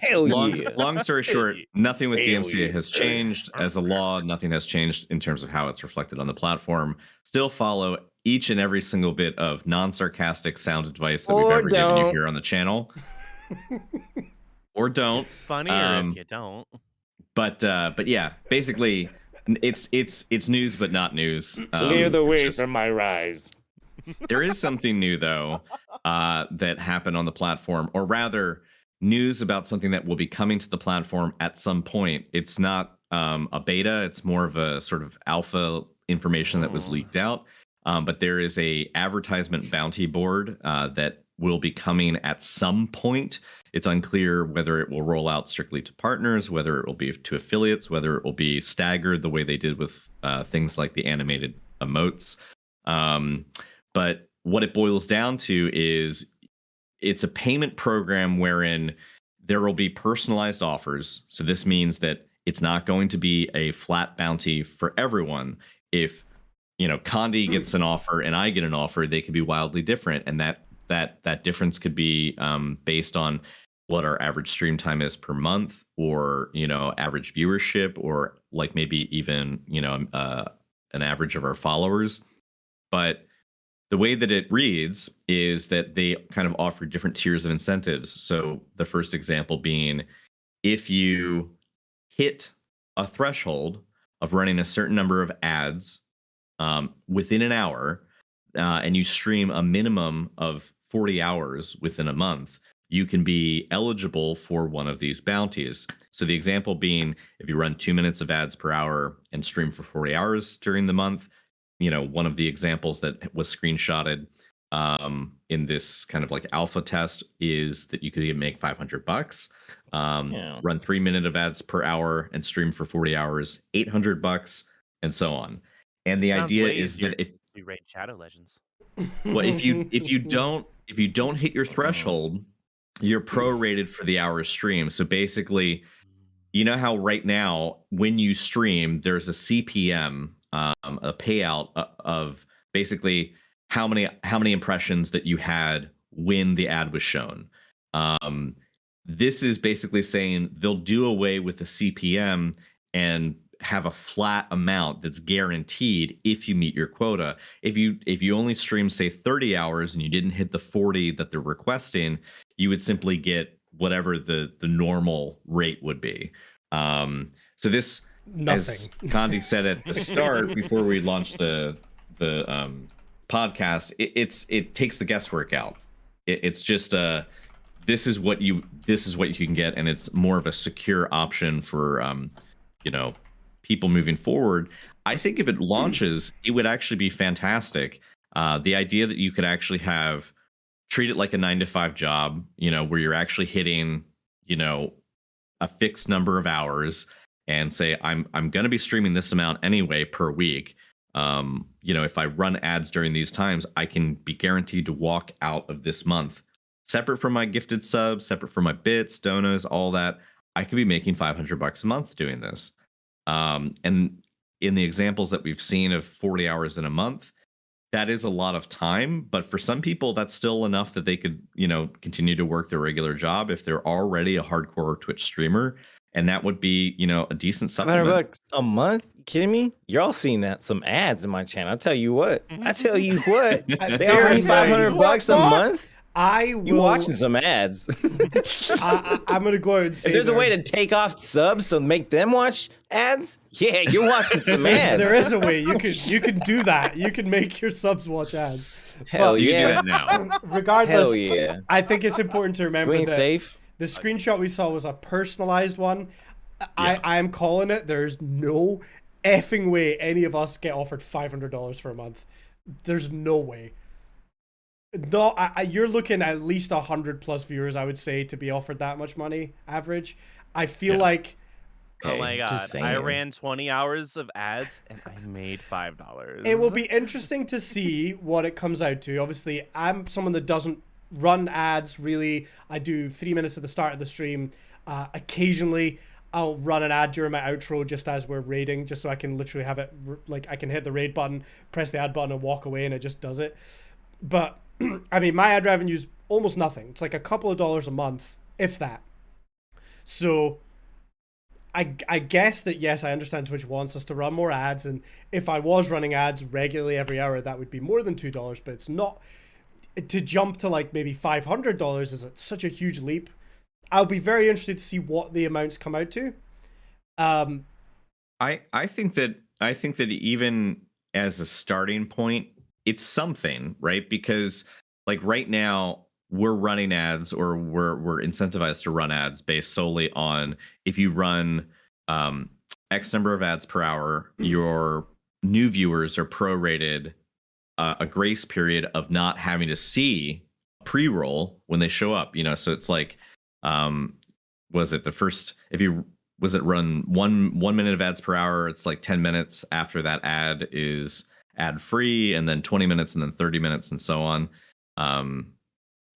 S2: Hell
S3: Long,
S2: yeah.
S3: long story short, nothing with
S2: Hell
S3: DMCA
S2: yeah.
S3: has changed as a law. Nothing has changed in terms of how it's reflected on the platform. Still follow each and every single bit of non-sarcastic sound advice that we've
S2: Or
S3: ever given you
S2: don't.
S3: here on the channel. Or don't.
S4: It's funnier
S3: Um,
S4: if you don't.
S3: But yeah, basically, it's news but not news.
S2: Clear the
S3: It's
S2: way
S3: just-
S2: from my rise.
S3: There is something new though that happened on the platform, or rather, news about something that will be coming to the platform at some point. It's not a beta; it's more of a sort of alpha information that was leaked out. But there is a advertisement bounty board that will be coming at some point. It's unclear whether it will roll out strictly to partners, whether it will be to affiliates, whether it will be staggered the way they did with things like the animated emotes. But what it boils down to is it's a payment program wherein there will be personalized offers. So this means that it's not going to be a flat bounty for everyone. If Condi gets an offer and I get an offer, they could be wildly different, and that difference could be based on what our average stream time is per month, or average viewership, or like maybe even an average of our followers. But the way that it reads is that they kind of offer different tiers of incentives. So the first example being, if you hit a threshold of running a certain number of ads within an hour, and you stream a minimum of 40 hours within a month, you can be eligible for one of these bounties. So the example being, if you run 2 minutes of ads per hour and stream for 40 hours during the month, one of the examples that was screenshotted in this kind of like alpha test is that you could even make $500. Run 3 minutes of ads per hour and stream for 40 hours, $800, and so on. And the
S4: Sounds
S3: idea
S4: way
S3: is
S4: easier
S3: that if
S4: you raid Shadow Legends.
S3: well, if you don't hit your threshold, you're prorated for the hour stream. So basically, you know how right now when you stream, there's a CPM, a payout of basically how many impressions that you had when the ad was shown. This is basically saying they'll do away with the CPM and have a flat amount that's guaranteed if you meet your quota. If you only stream, say, 30 hours and you didn't hit the 40 that they're requesting, you would simply get whatever the normal rate would be. So this, as Condi said at the start before we launched the podcast, it takes the guesswork out. It's just this is what you can get, and it's more of a secure option for people moving forward. I think if it launches, it would actually be fantastic. The idea that you could actually treat it like a 9-to-5 job, where you're actually hitting, a fixed number of hours, and say, I'm going to be streaming this amount anyway per week. If I run ads during these times, I can be guaranteed to walk out of this month, separate from my gifted subs, separate from my bits, donos, all that. I could be making $500 a month doing this. And in the examples that we've seen of 40 hours in a month, that is a lot of time, but for some people that's still enough that they could, you know, continue to work their regular job if they're already a hardcore Twitch streamer, and that would be, you know, a decent supplement.
S2: $500 a month? You kidding me? Y'all seen that some ads in my channel? I tell you what. They already $500 a month. You watching some ads?
S1: I'm gonna go out and say
S2: if there's a way to take off subs so make them watch ads, yeah, you're watching some ads.
S1: There is a way you can do that. You can make your subs watch ads.
S2: Hell
S3: You
S2: yeah!
S3: do that now.
S1: Regardless,
S2: Hell yeah!
S1: I think it's important to remember
S2: Green
S1: that
S2: safe.
S1: the screenshot we saw was a personalized one.
S3: Yeah.
S1: I am calling it. There's no effing way any of us get offered $500 for a month. There's no way. No, you're looking at least 100+ viewers, I would say, to be offered that much money average. I feel like.
S4: Oh my
S2: just
S4: god!
S2: saying.
S4: I ran 20 hours of ads and I made $5.
S1: It will be interesting to see what it comes out to. Obviously, I'm someone that doesn't run ads really. I do 3 minutes at the start of the stream. Occasionally, I'll run an ad during my outro just as we're raiding, just so I can literally have it, like, I can hit the raid button, press the ad button, and walk away, and it just does it. But, I mean, my ad revenue is almost nothing. It's like a couple of dollars a month, if that. So, I guess that, yes, I understand Twitch wants us to run more ads, and if I was running ads regularly every hour, that would be more than $2, but it's not. To jump to, like, maybe $500 is such a huge leap. I'll be very interested to see what the amounts come out to.
S3: I think that even as a starting point, it's something, right? Because like right now we're running ads, or we're incentivized to run ads based solely on if you run X number of ads per hour, your new viewers are prorated a grace period of not having to see pre-roll when they show up. You know, so it's like, was it the first, if you was it run 1 minute of ads per hour, it's like 10 minutes after that ad is ad free, and then 20 minutes, and then 30 minutes, and so on.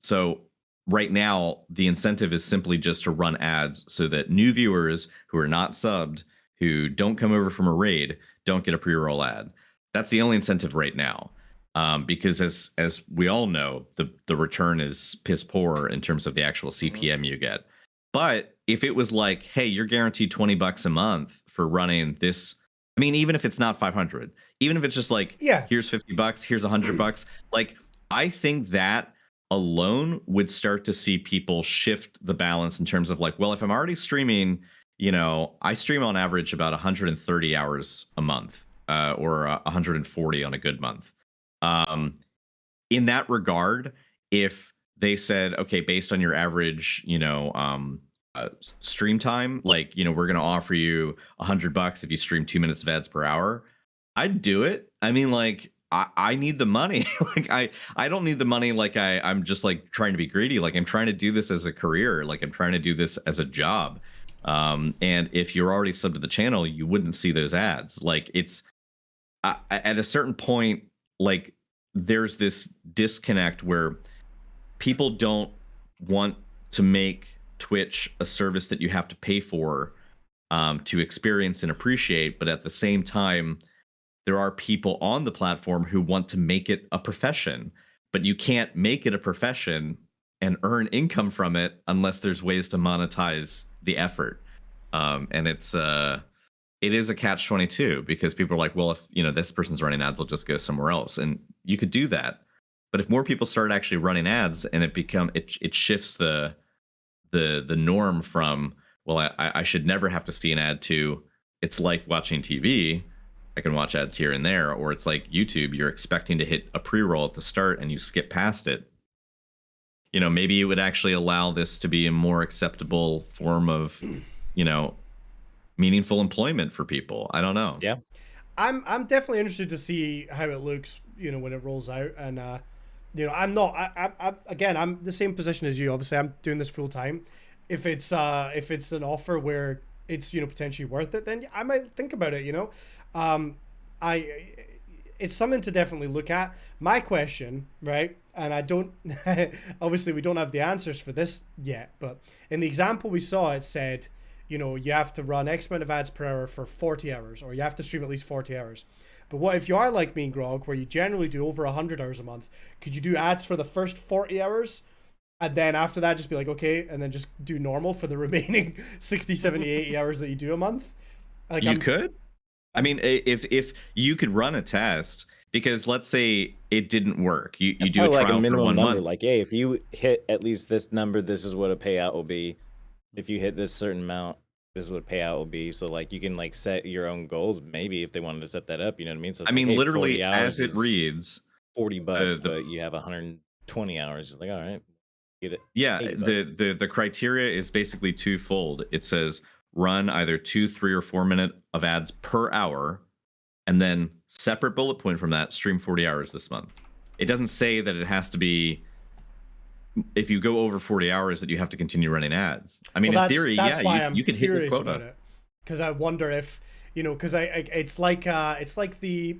S3: So right now the incentive is simply just to run ads so that new viewers who are not subbed, who don't come over from a raid, don't get a pre-roll ad. That's the only incentive right now. Because as we all know, the return is piss poor in terms of the actual CPM you get. But if it was like, hey, you're guaranteed $20 a month for running this, I mean, even if it's not 500, even if it's just like,
S1: Yeah.
S3: here's $50, here's $100, like, I think that alone would start to see people shift the balance in terms of like, well, if I'm already streaming, you know, I stream on average about 130 hours a month, or 140 on a good month. In that regard, if they said, okay, based on your average, you know, stream time, like, you know, we're going to offer you $100 if you stream 2 minutes of ads per hour, I'd do it. I mean, like, I need the money. Like, I don't need the money. Like, I'm just like trying to be greedy. Like, I'm trying to do this as a career. Like, I'm trying to do this as a job. And if you're already subbed to the channel, you wouldn't see those ads. Like, it's at a certain point, like, there's this disconnect where people don't want to make Twitch a service that you have to pay for to experience and appreciate, but at the same time, there are people on the platform who want to make it a profession, but you can't make it a profession and earn income from it unless there's ways to monetize the effort. And it is a catch-22, because people are like, well, if, you know, this person's running ads, I'll just go somewhere else. And you could do that. But if more people start actually running ads, and it shifts the norm from, well, I should never have to see an ad, to it's like watching TV. I can watch ads here and there. Or it's like YouTube, you're expecting to hit a pre-roll at the start and you skip past it. You know, maybe it would actually allow this to be a more acceptable form of, you know, meaningful employment for people. I don't know.
S2: Yeah.
S1: I'm definitely interested to see how it looks, you know, when it rolls out. And you know, I'm the same position as you. Obviously, I'm doing this full time. If it's an offer where it's, you know, potentially worth it, then yeah, I might think about it, you know. It's something to definitely look at. My question, right, and I don't obviously we don't have the answers for this yet, but in the example we saw, it said, you know, you have to run X amount of ads per hour for 40 hours, or you have to stream at least 40 hours. But what if you are like me and Grog, where you generally do over 100 hours a month? Could you do ads for the first 40 hours? And then after that, just be like, okay, and then just do normal for the remaining 60, 70, 80 hours that you do a month? Like
S3: You could. I mean, if you could run a test, because let's say it didn't work, you
S2: That's
S3: do a
S2: probably
S3: trial
S2: like a
S3: for
S2: minimum
S3: 1
S2: number.
S3: month.
S2: Like, hey, if you hit at least this number, this is what a payout will be. If you hit this certain amount, this is what payout will be. So like you can like set your own goals. Maybe if they wanted to set that up, you know what I mean. So it's
S3: I mean,
S2: like, hey,
S3: literally
S2: 40 hours
S3: as it
S2: is
S3: reads,
S2: $40,
S3: the
S2: but you have 120 hours. It's like, all right, get it.
S3: yeah,
S2: $80.
S3: the criteria is basically twofold. It says run either 2, 3, or 4 minute of ads per hour, and then separate bullet point from that, stream 40 hours this month. It doesn't say that it has to be, if you go over 40 hours, that you have to continue running ads. I mean, in theory, yeah, you can hit your quota.
S1: Because I wonder if, because it's like the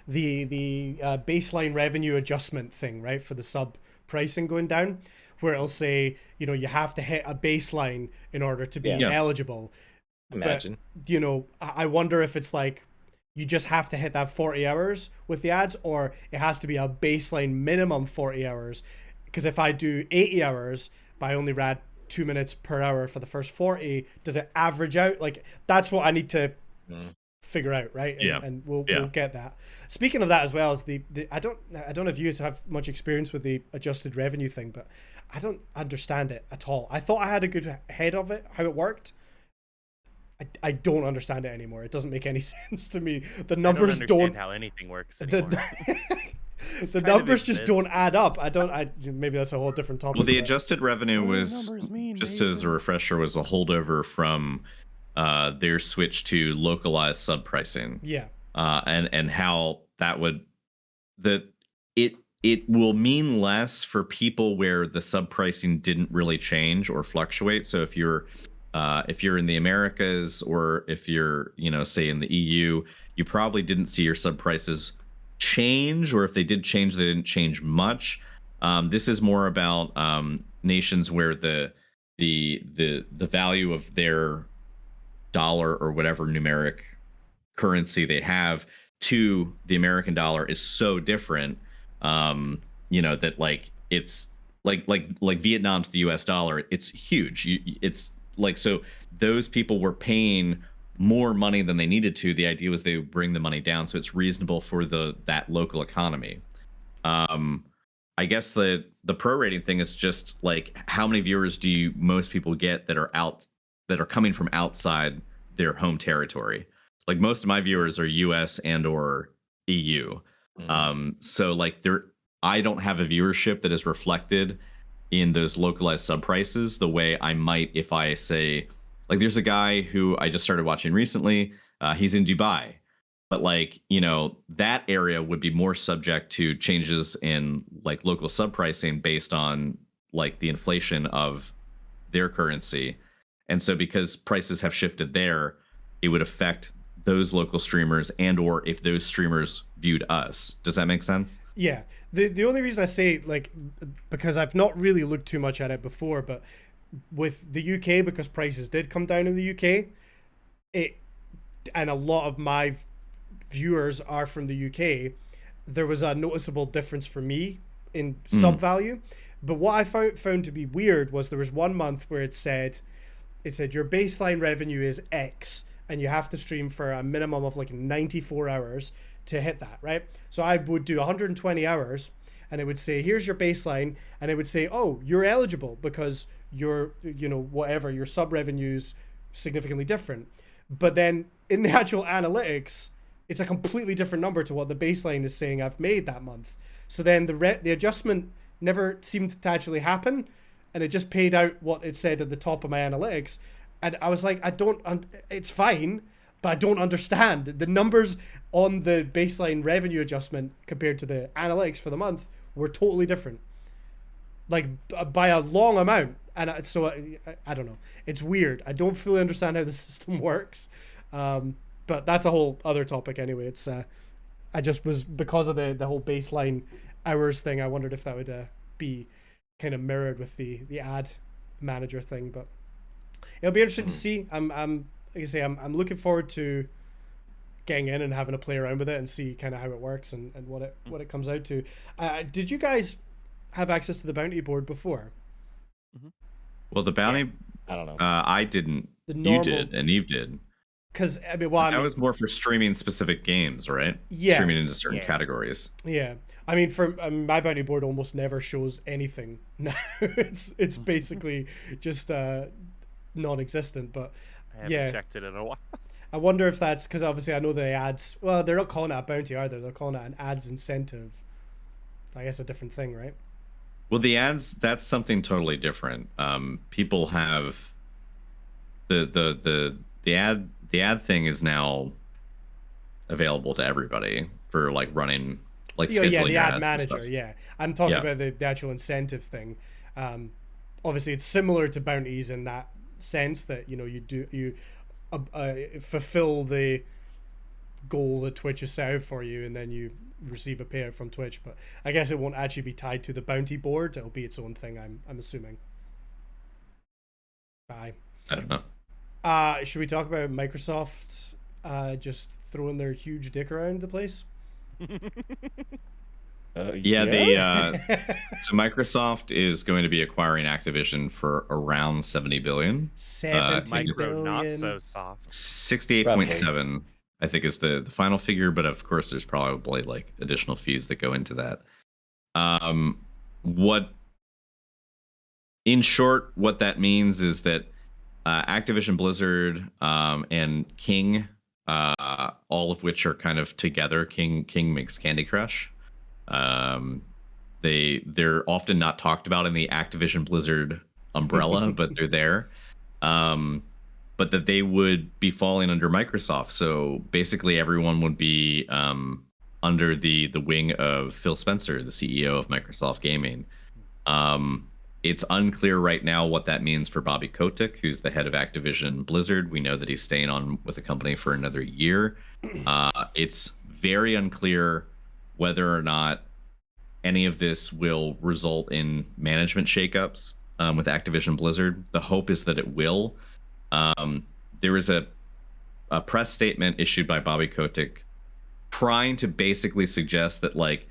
S1: baseline revenue adjustment thing, right, for the sub pricing going down, where it'll say, you have to hit a baseline in order to be eligible.
S2: Imagine.
S1: But, I wonder if it's like you just have to hit that 40 hours with the ads, or it has to be a baseline minimum 40 hours. Because if I do 80 hours, but I only ran 2 minutes per hour for the first 40, does it average out? Like, that's what I need to figure out, right? And we'll get that. Speaking of that as well, is the I don't know if you guys have much experience with the adjusted revenue thing, but I don't understand it at all. I thought I had a good head of it, how it worked. I don't understand it anymore. It doesn't make any sense to me. The numbers
S4: I don't understand how anything works anymore.
S1: The numbers just don't add up. Maybe that's a whole different topic.
S3: Well, the adjusted revenue was, just as a refresher, was a holdover from their switch to localized sub pricing.
S1: Yeah.
S3: And how that would it will mean less for people where the sub pricing didn't really change or fluctuate. So if you're in the Americas, or if you're, say in the EU, you probably didn't see your sub prices change, or if they did change, they didn't change much. This is more about nations where the value of their dollar or whatever numeric currency they have to the American dollar is so different, that like it's like Vietnam to the US dollar, it's huge. It's like, so those people were paying more money than they needed to. The idea was they would bring the money down, so it's reasonable for that local economy. I guess the prorating thing is just like, how many viewers do most people get that are coming from outside their home territory? Like, most of my viewers are US and or EU. So like I don't have a viewership that is reflected in those localized sub prices the way I might if I say, like, there's a guy who I just started watching recently. He's in Dubai, but like, that area would be more subject to changes in like local sub pricing based on like the inflation of their currency. And so because prices have shifted there, it would affect those local streamers, and or if those streamers viewed us. Does that make sense?
S1: Yeah. The only reason I say, like, because I've not really looked too much at it before, but with the UK, because prices did come down in the UK, and a lot of my viewers are from the UK, there was a noticeable difference for me in sub value. But what I found to be weird was there was 1 month where it said your baseline revenue is X, and you have to stream for a minimum of like 94 hours to hit that, right? So I would do 120 hours, and it would say, here's your baseline, and it would say, oh, you're eligible because your sub revenue's significantly different. But then in the actual analytics, it's a completely different number to what the baseline is saying I've made that month. So then the adjustment never seemed to actually happen, and it just paid out what it said at the top of my analytics. And I was like, it's fine, but I don't understand. The numbers on the baseline revenue adjustment compared to the analytics for the month were totally different, like by a long amount. And I don't know. It's weird. I don't fully understand how the system works. But that's a whole other topic anyway. It's I just was, because of the whole baseline hours thing, I wondered if that would be kind of mirrored with the ad manager thing. But it'll be interesting to see. I'm like I say, I'm looking forward to getting in and having to play around with it and see kind of how it works and what it comes out to. Did you guys have access to the bounty board before?
S3: Well, the bounty,
S2: I don't know.
S3: I didn't.
S1: The
S3: You
S1: normal,
S3: did, and Eve did.
S1: because I mean, well, I
S3: That
S1: mean,
S3: was more for streaming specific games, right?
S1: Yeah.
S3: Streaming into certain
S2: Yeah.
S3: categories.
S1: yeah. I mean, for my bounty board almost never shows anything. Now it's basically just non-existent. But
S4: I haven't
S1: yeah.
S4: checked it in a while.
S1: I wonder if that's because obviously I know the ads. Well, they're not calling it a bounty, are they? They're calling it an ads incentive. I guess a different thing, right?
S3: Well, the ads, that's something totally different. People have the ad thing is now available to everybody for like running, like scheduling
S1: Yeah, the
S3: your
S1: ad
S3: ads and
S1: manager.
S3: stuff.
S1: Yeah, I'm talking
S3: Yeah.
S1: about the actual incentive thing. Obviously, it's similar to bounties in that sense that you fulfill the goal that Twitch has set out for you, and then you receive a payout from Twitch. But I guess it won't actually be tied to the bounty board. It'll be its own thing. I'm assuming. Bye.
S3: I don't know.
S1: Should we talk about Microsoft just throwing their huge dick around the place?
S3: Yeah, they so Microsoft is going to be acquiring Activision for around 70 billion.
S1: 70
S4: Micro not
S1: billion.
S4: so soft.
S3: 68.7 I think is the final figure, but of course there's probably like additional fees that go into that. What in short, what that means is that Activision Blizzard and King, all of which are kind of together. King makes Candy Crush. They're often not talked about in the Activision Blizzard umbrella, but they're there. But that they would be falling under Microsoft. So basically, everyone would be under the wing of Phil Spencer, the CEO of Microsoft Gaming. It's unclear right now what that means for Bobby Kotick, who's the head of Activision Blizzard. We know that he's staying on with the company for another year. It's very unclear whether or not any of this will result in management shakeups with Activision Blizzard. The hope is that it will. There was a press statement issued by Bobby Kotick trying to basically suggest that like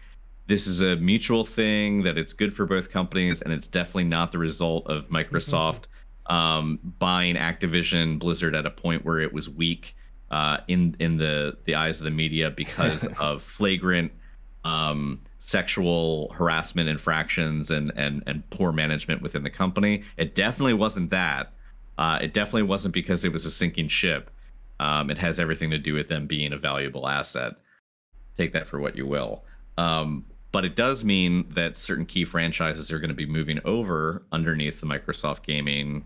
S3: this is a mutual thing, that it's good for both companies, and it's definitely not the result of Microsoft buying Activision Blizzard at a point where it was weak in the eyes of the media because of flagrant sexual harassment infractions and poor management within the company. It definitely wasn't that. It definitely wasn't because it was a sinking ship. It has everything to do with them being a valuable asset. Take that for what you will. But it does mean that certain key franchises are going to be moving over underneath the Microsoft Gaming,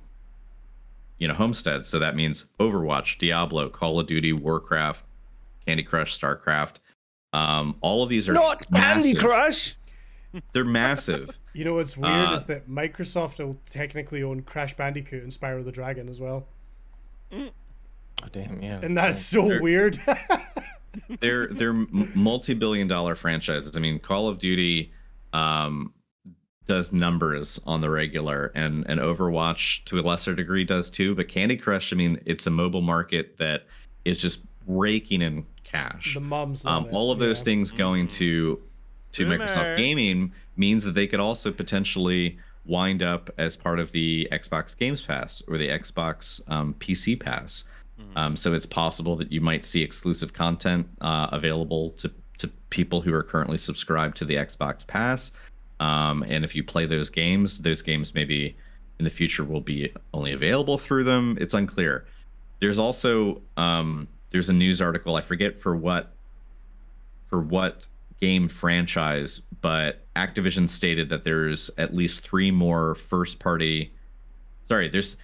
S3: homestead. So that means Overwatch, Diablo, Call of Duty, Warcraft, Candy Crush, StarCraft. All of these are
S2: Not
S3: massive.
S2: Candy Crush.
S3: They're massive.
S1: You know what's weird is that Microsoft will technically own Crash Bandicoot and Spyro the Dragon as well.
S2: Oh damn, yeah.
S1: And that's so
S3: They're-
S1: weird.
S3: They're multi-billion-dollar franchises. I mean, Call of Duty does numbers on the regular, and Overwatch to a lesser degree does too. But Candy Crush, I mean, it's a mobile market that is just raking in cash.
S1: The moms love it.
S3: All of those
S1: Yeah.
S3: things going to
S4: Boomer.
S3: Microsoft Gaming means that they could also potentially wind up as part of the Xbox Games Pass or the Xbox PC Pass. So it's possible that you might see exclusive content available to people who are currently subscribed to the Xbox Pass. And if you play those games maybe in the future will be only available through them. It's unclear. There's also there's a news article, I forget for what game franchise, but Activision stated that there's at least three more first-party titles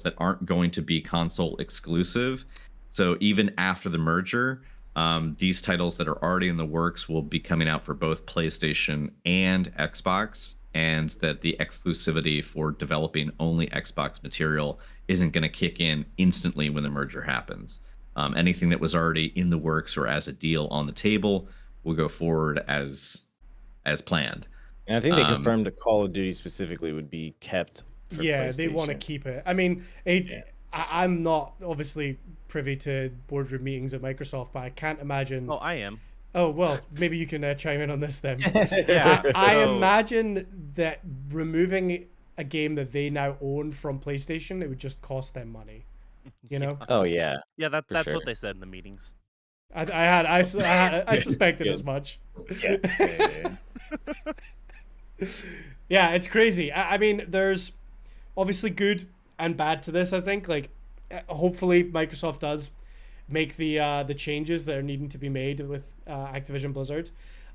S3: that aren't going to be console exclusive. So even after the merger, these titles that are already in the works will be coming out for both PlayStation and Xbox, and that the exclusivity for developing only Xbox material isn't going to kick in instantly when the merger happens. Anything that was already in the works or as a deal on the table will go forward as planned.
S2: And I think they confirmed that Call of Duty specifically would be kept. For
S1: Yeah, they want to
S2: PlayStation.
S1: keep it. I mean, I'm not obviously privy to boardroom meetings at Microsoft, but I can't imagine.
S4: Oh, I am.
S1: Oh, well, maybe you can chime in on this then.
S4: Yeah.
S1: I
S4: so-
S1: imagine that removing a game that they now own from PlayStation, it would just cost them money. You know?
S2: Oh yeah.
S4: Yeah, that's
S2: sure.
S4: what they said in the meetings.
S1: I suspected as much.
S2: Yeah.
S1: Yeah, it's crazy. I mean, there's obviously good and bad to this. I think hopefully Microsoft does make the changes that are needing to be made with Activision Blizzard.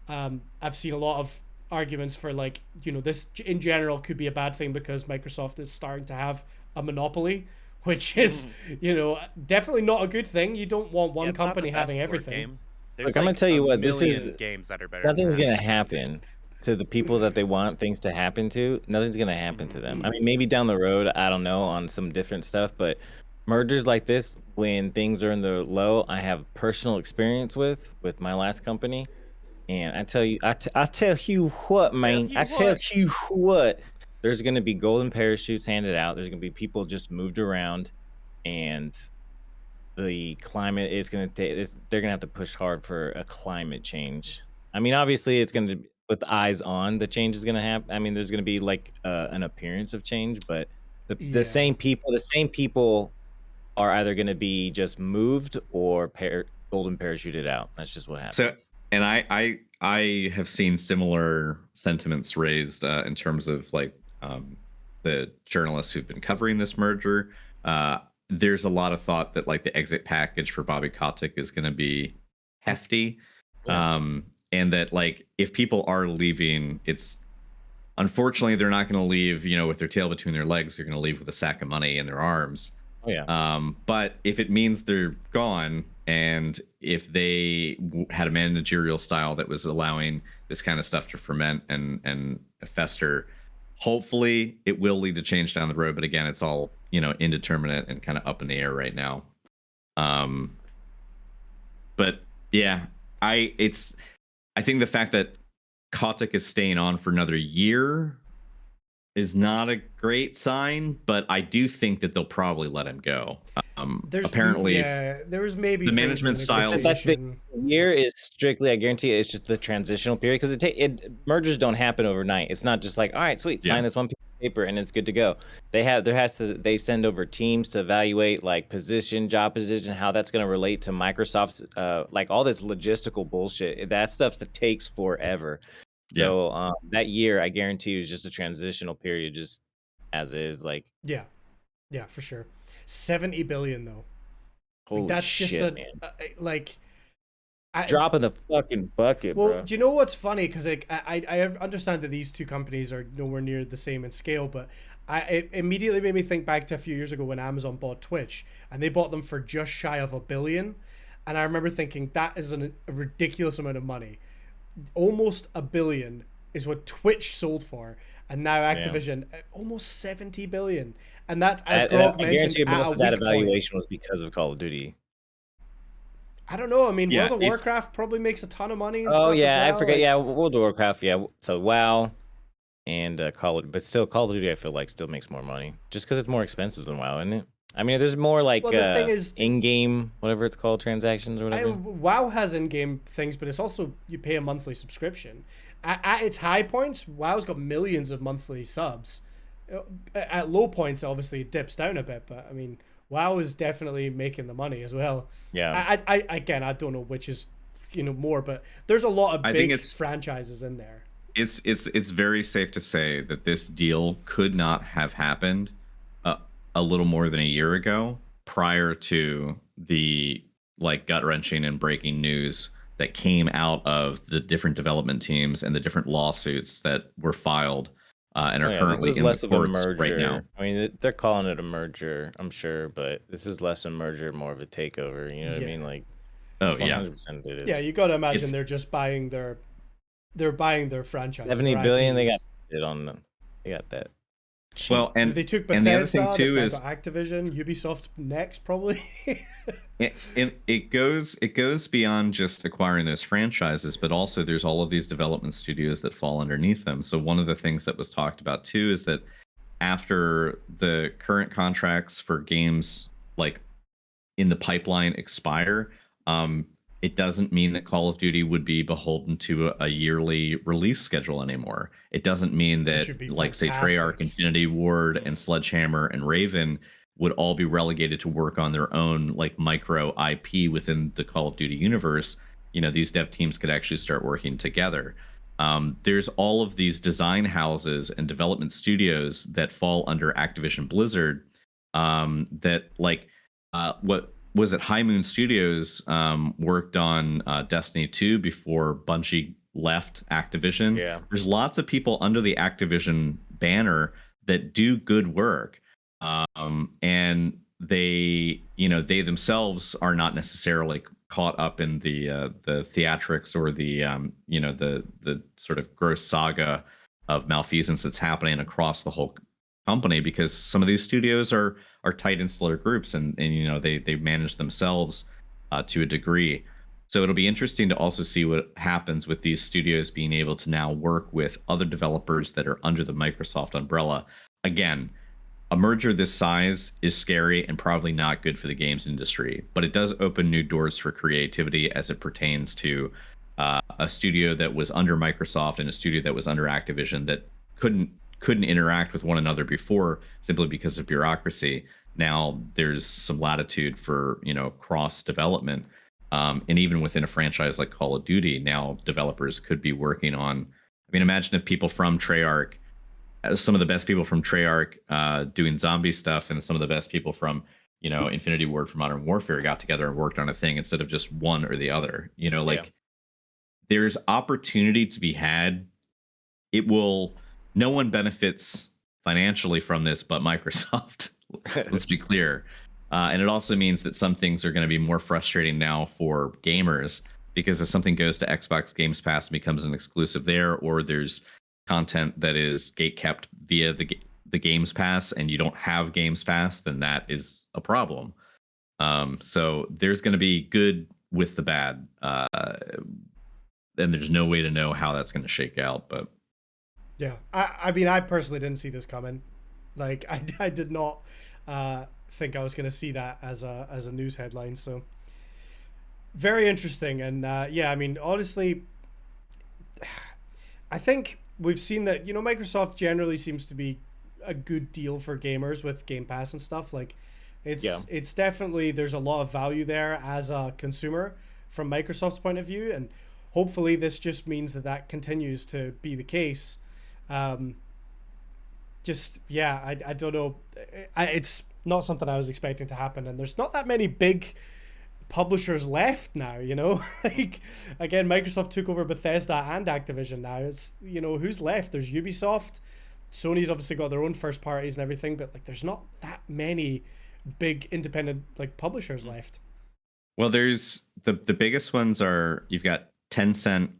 S1: I've seen a lot of arguments for this in general could be a bad thing because Microsoft is starting to have a monopoly, which is definitely not a good thing. You don't want one
S4: Yeah, it's not the
S1: company
S4: best
S1: having
S4: board
S1: everything.
S4: game. There's
S2: Look, I'm gonna tell you what, this is-
S4: million games that are better.
S2: Nothing's
S4: than that.
S2: gonna happen to the people that they want things to happen to. Nothing's gonna happen to them. I mean, maybe down the road, I don't know, on some different stuff, but mergers like this, when things are in the low, I have personal experience with my last company, and I tell you, I tell you what, man, I tell you what, there's gonna be golden parachutes handed out. There's gonna be people just moved around, and the climate is going to take. They're going to have to push hard for a climate change. I mean, obviously, it's going to, with eyes on, the change is going to happen. I mean, there's going to be like an appearance of change, but the same people are either going to be just moved or golden parachuted out. That's just what happens.
S3: So, and I have seen similar sentiments raised in terms of like the journalists who've been covering this merger. There's a lot of thought that like the exit package for Bobby Kotick is going to be hefty.
S2: Yeah.
S3: And that like if people are leaving, it's unfortunately they're not going to leave, with their tail between their legs. They're going to leave with a sack of money in their arms.
S2: Oh yeah.
S3: But if it means they're gone, and if they had a managerial style that was allowing this kind of stuff to ferment and fester, hopefully it will lead to change down the road. But again, it's all indeterminate and kind of up in the air right now. But yeah, I think the fact that Kotick is staying on for another year is not a great sign, but I do think that they'll probably let him go. Apparently,
S1: there was maybe
S3: the management style.
S2: The year is strictly, I guarantee it's just the transitional period, because mergers don't happen overnight. It's not just like, all right, sweet, sign this one piece of paper and it's good to go. They send over teams to evaluate like job position, how that's going to relate to Microsoft's like all this logistical bullshit. That stuff that takes forever. So that year, I guarantee you, is just a transitional period, just as is. Like
S1: yeah, for sure. 70 billion though.
S2: Holy
S1: that's
S2: shit,
S1: just
S2: man. Drop in the fucking bucket, bro.
S1: Do you know what's funny? Because I understand that these two companies are nowhere near the same in scale, but it immediately made me think back to a few years ago when Amazon bought Twitch, and they bought them for just shy of $1 billion, and I remember thinking that is a ridiculous amount of money. Almost $1 billion is what Twitch sold for, and now Activision almost 70 billion, and that's, as Grog mentioned,
S2: I guarantee most of that
S1: weak
S2: evaluation was because of Call of Duty.
S1: I don't know. I mean, World of Warcraft probably makes a ton of money. And
S2: stuff
S1: yeah,
S2: I forget. Yeah, World of Warcraft. Yeah, so WoW and Call of Duty, I feel like still makes more money just because it's more expensive than WoW, isn't it? I mean, there's more like
S1: the thing is,
S2: in-game, whatever it's called, transactions or whatever.
S1: WoW has in-game things, but it's also you pay a monthly subscription. At its high points, WoW's got millions of monthly subs. At low points, obviously, it dips down a bit, but I mean, WoW is definitely making the money as well.
S2: Yeah.
S1: I don't know which is more, but there's a lot of big franchises in there.
S3: It's very safe to say that this deal could not have happened a little more than a year ago, prior to the like gut-wrenching and breaking news that came out of the different development teams and the different lawsuits that were filed and are currently in the courts right now.
S2: I mean, they're calling it a merger, I'm sure, but this is less a merger, more of a takeover. You know what I mean? Like, 100% it is.
S1: Yeah, you got to imagine they're just buying their franchise.
S2: 70 billion, they got it on them. They got that.
S3: Well, and
S1: they took Bethesda,
S3: and the other thing too is
S1: Activision, Ubisoft next probably.
S3: it goes beyond just acquiring those franchises, but also there's all of these development studios that fall underneath them. So one of the things that was talked about too is that after the current contracts for games like in the pipeline expire, it doesn't mean that Call of Duty would be beholden to a yearly release schedule anymore. It doesn't mean that,
S1: should be
S3: like, say, Treyarch,
S1: fantastic.
S3: Infinity Ward, and Sledgehammer and Raven would all be relegated to work on their own, like, micro IP within the Call of Duty universe. These dev teams could actually start working together. There's all of these design houses and development studios that fall under Activision Blizzard, that, like, what was it, High Moon Studios worked on Destiny 2 before Bungie left Activision.
S2: Yeah.
S3: There's lots of people under the Activision banner that do good work. And they themselves are not necessarily caught up in the theatrics or the sort of gross saga of malfeasance that's happening across the whole company, because some of these studios are tight insular groups, and they manage themselves to a degree. So it'll be interesting to also see what happens with these studios being able to now work with other developers that are under the Microsoft umbrella. Again, a merger this size is scary and probably not good for the games industry, but it does open new doors for creativity as it pertains to a studio that was under Microsoft and a studio that was under Activision that couldn't interact with one another before, simply because of bureaucracy. Now there's some latitude for cross development, and even within a franchise like Call of Duty, now developers could be working on. I mean, imagine if people from Treyarch, some of the best people from Treyarch doing zombie stuff, and some of the best people from Infinity Ward for Modern Warfare got together and worked on a thing instead of just one or the other. There's opportunity to be had. No one benefits financially from this but Microsoft. Let's be clear. And it also means that some things are going to be more frustrating now for gamers, because if something goes to Xbox Games Pass and becomes an exclusive there, or there's content that is gatekept via the Games Pass and you don't have Games Pass, then that is a problem. So there's going to be good with the bad. And there's no way to know how that's going to shake out, but
S1: Yeah, I mean, I personally didn't see this coming. Like, I did not think I was going to see that as a news headline. So very interesting. And yeah, I mean, honestly, I think we've seen that Microsoft generally seems to be a good deal for gamers with Game Pass and stuff. Like, it's definitely, there's a lot of value there as a consumer from Microsoft's point of view, and hopefully this just means that continues to be the case. I don't know. It's not something I was expecting to happen, and there's not that many big publishers left now, like, again, Microsoft took over Bethesda and Activision. Now it's, who's left? There's Ubisoft, Sony's obviously got their own first parties and everything, but like, there's not that many big independent like publishers left.
S3: Well, there's the biggest ones are, you've got Tencent,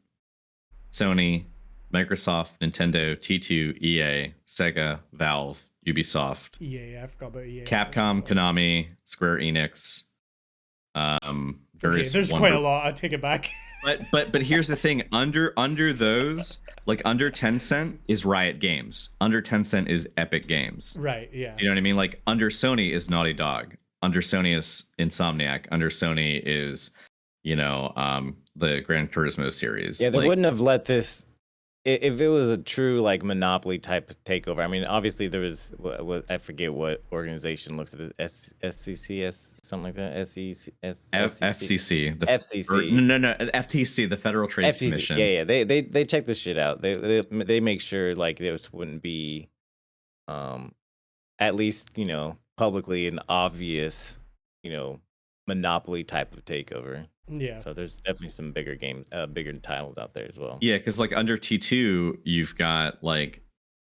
S3: Sony, Microsoft, Nintendo, T2, EA, Sega, Valve, Ubisoft,
S1: EA, I forgot about EA.
S3: Capcom, Konami, Square Enix.
S1: There's quite a lot. I take it back.
S3: But here's the thing: under those, like, under Tencent is Riot Games. Under Tencent is Epic Games.
S1: Right. Yeah.
S3: You know what I mean? Like, under Sony is Naughty Dog. Under Sony is Insomniac. Under Sony is the Gran Turismo series.
S2: Yeah, they wouldn't have let this. If it was a true like monopoly type of takeover. I mean, obviously there was what I forget what organization looks at it, SCCS, something like that. FCC.
S3: No, FTC, the Federal Trade Commission.
S2: Yeah. They check this shit out. They make sure like this wouldn't be, at least publicly an obvious monopoly type of takeover.
S1: Yeah.
S2: So there's definitely some bigger titles out there as well.
S3: Yeah, because like under T2, you've got like,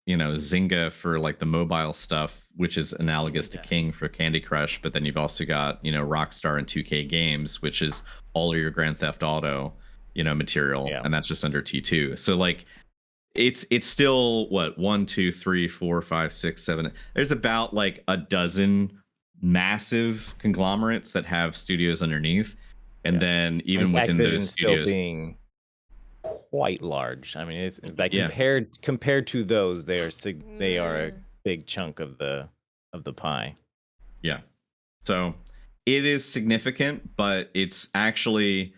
S3: Zynga for like the mobile stuff, which is analogous to King for Candy Crush. But then you've also got, Rockstar and 2K Games, which is all of your Grand Theft Auto, material.
S2: Yeah.
S3: And that's just under T2. So like, it's still what, 1, 2, 3, 4, 5, 6, 7. There's about like a dozen massive conglomerates that have studios underneath. And then even within those studios,
S2: still being quite large. I mean, it's like compared to those, they are a big chunk of the pie.
S3: Yeah. So it is significant, but it's actually,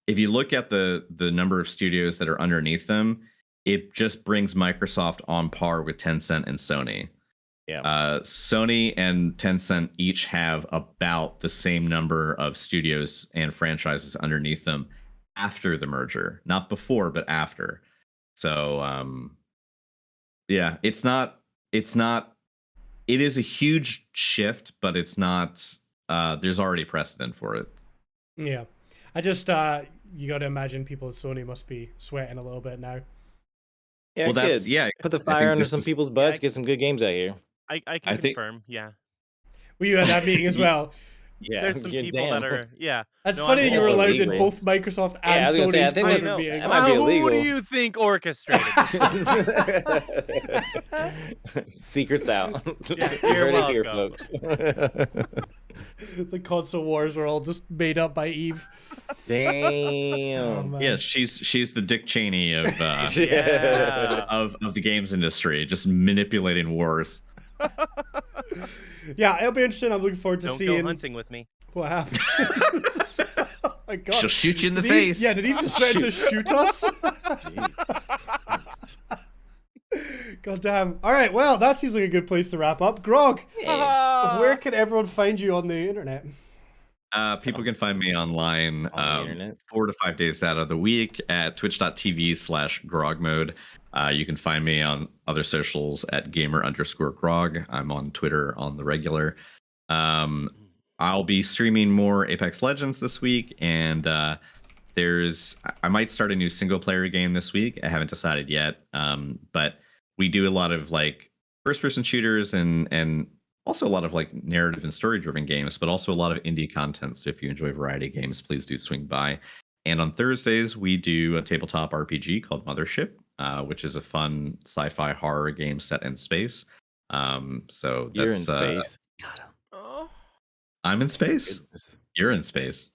S3: if you look at the number of studios that are underneath them, it just brings Microsoft on par with Tencent and Sony.
S2: Yeah.
S3: Sony and Tencent each have about the same number of studios and franchises underneath them after the merger, not before, but after. So yeah, it's not. It is a huge shift, but it's not. There's already precedent for it.
S1: Yeah. I just you got to imagine people at Sony must be sweating a little bit now.
S2: Yeah,
S3: Well, that's
S2: good.
S3: yeah.
S2: Put the
S3: I think
S2: fire under
S3: this
S2: some
S3: is-
S2: people's butts. Get some good games out here.
S4: I
S3: I
S4: can
S3: think-
S4: confirm. Yeah.
S1: Were you at that meeting as well?
S2: Yeah,
S4: There's some
S2: you're
S4: people that
S2: damn.
S4: are. Yeah.
S1: That's
S4: No,
S1: funny
S4: I'm
S1: that you were
S2: also
S1: allowed in
S2: illegal.
S1: both Microsoft
S2: Yeah, I
S1: and
S2: was gonna say, I
S1: Sony's
S2: think
S4: I
S1: private
S2: that's-
S4: know.
S1: meetings.
S2: that might be
S4: Who do
S2: illegal.
S4: you think orchestrated this?
S2: Secrets out.
S4: Yeah,
S2: You
S4: you're
S2: heard it here,
S4: welcome.
S2: folks.
S1: The console wars were all just made up by Eve. Oh,
S2: Damn.
S1: man.
S3: Yeah, she's the Dick Cheney of
S4: Yeah.
S3: of the games industry, just manipulating wars.
S1: Yeah, it'll be interesting. I'm looking forward to
S4: Don't go
S1: seeing
S4: hunting with me.
S1: what happens. Oh my god.
S3: She'll shoot you in the
S1: Did he-
S3: face.
S1: Yeah, did he just threaten to shoot us? God damn. All right, well, that seems like a good place to wrap up. Grog, where can everyone find you on the internet?
S3: People can find me online
S2: On the internet.
S3: 4 to 5 days out of the week at twitch.tv/grogmode. You can find me on other socials at gamer_grog. I'm on Twitter on the regular. I'll be streaming more Apex Legends this week, and I might start a new single player game this week. I haven't decided yet, but we do a lot of like first person shooters and also a lot of like narrative and story driven games, but also a lot of indie content. So if you enjoy variety games, please do swing by. And on Thursdays, we do a tabletop RPG called Mothership, which is a fun sci-fi horror game set in space. So
S2: You're in
S3: that's
S2: space.
S4: Oh.
S3: I'm in space.
S2: Goodness.
S3: You're in space.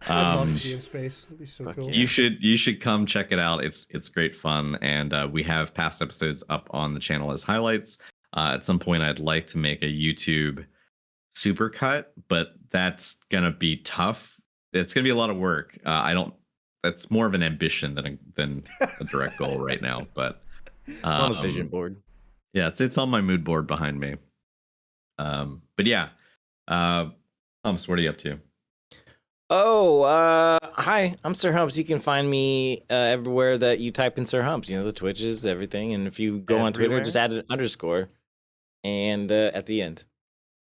S1: I'd love to be in space. It'd be so
S2: fuck
S1: cool.
S2: yeah.
S3: You should come check it out. It's great fun, and we have past episodes up on the channel as highlights. At some point, I'd like to make a YouTube supercut, but that's gonna be tough. It's gonna be a lot of work. That's more of an ambition than a direct goal right now. But
S2: It's on the vision board.
S3: yeah, it's on my mood board behind me. But yeah, Humps, what are you up to?
S2: Oh, hi, I'm Sir Humps. You can find me everywhere that you type in Sir Humps. You know, the Twitches, everything. And if you go on Twitter, just add an underscore and at the end,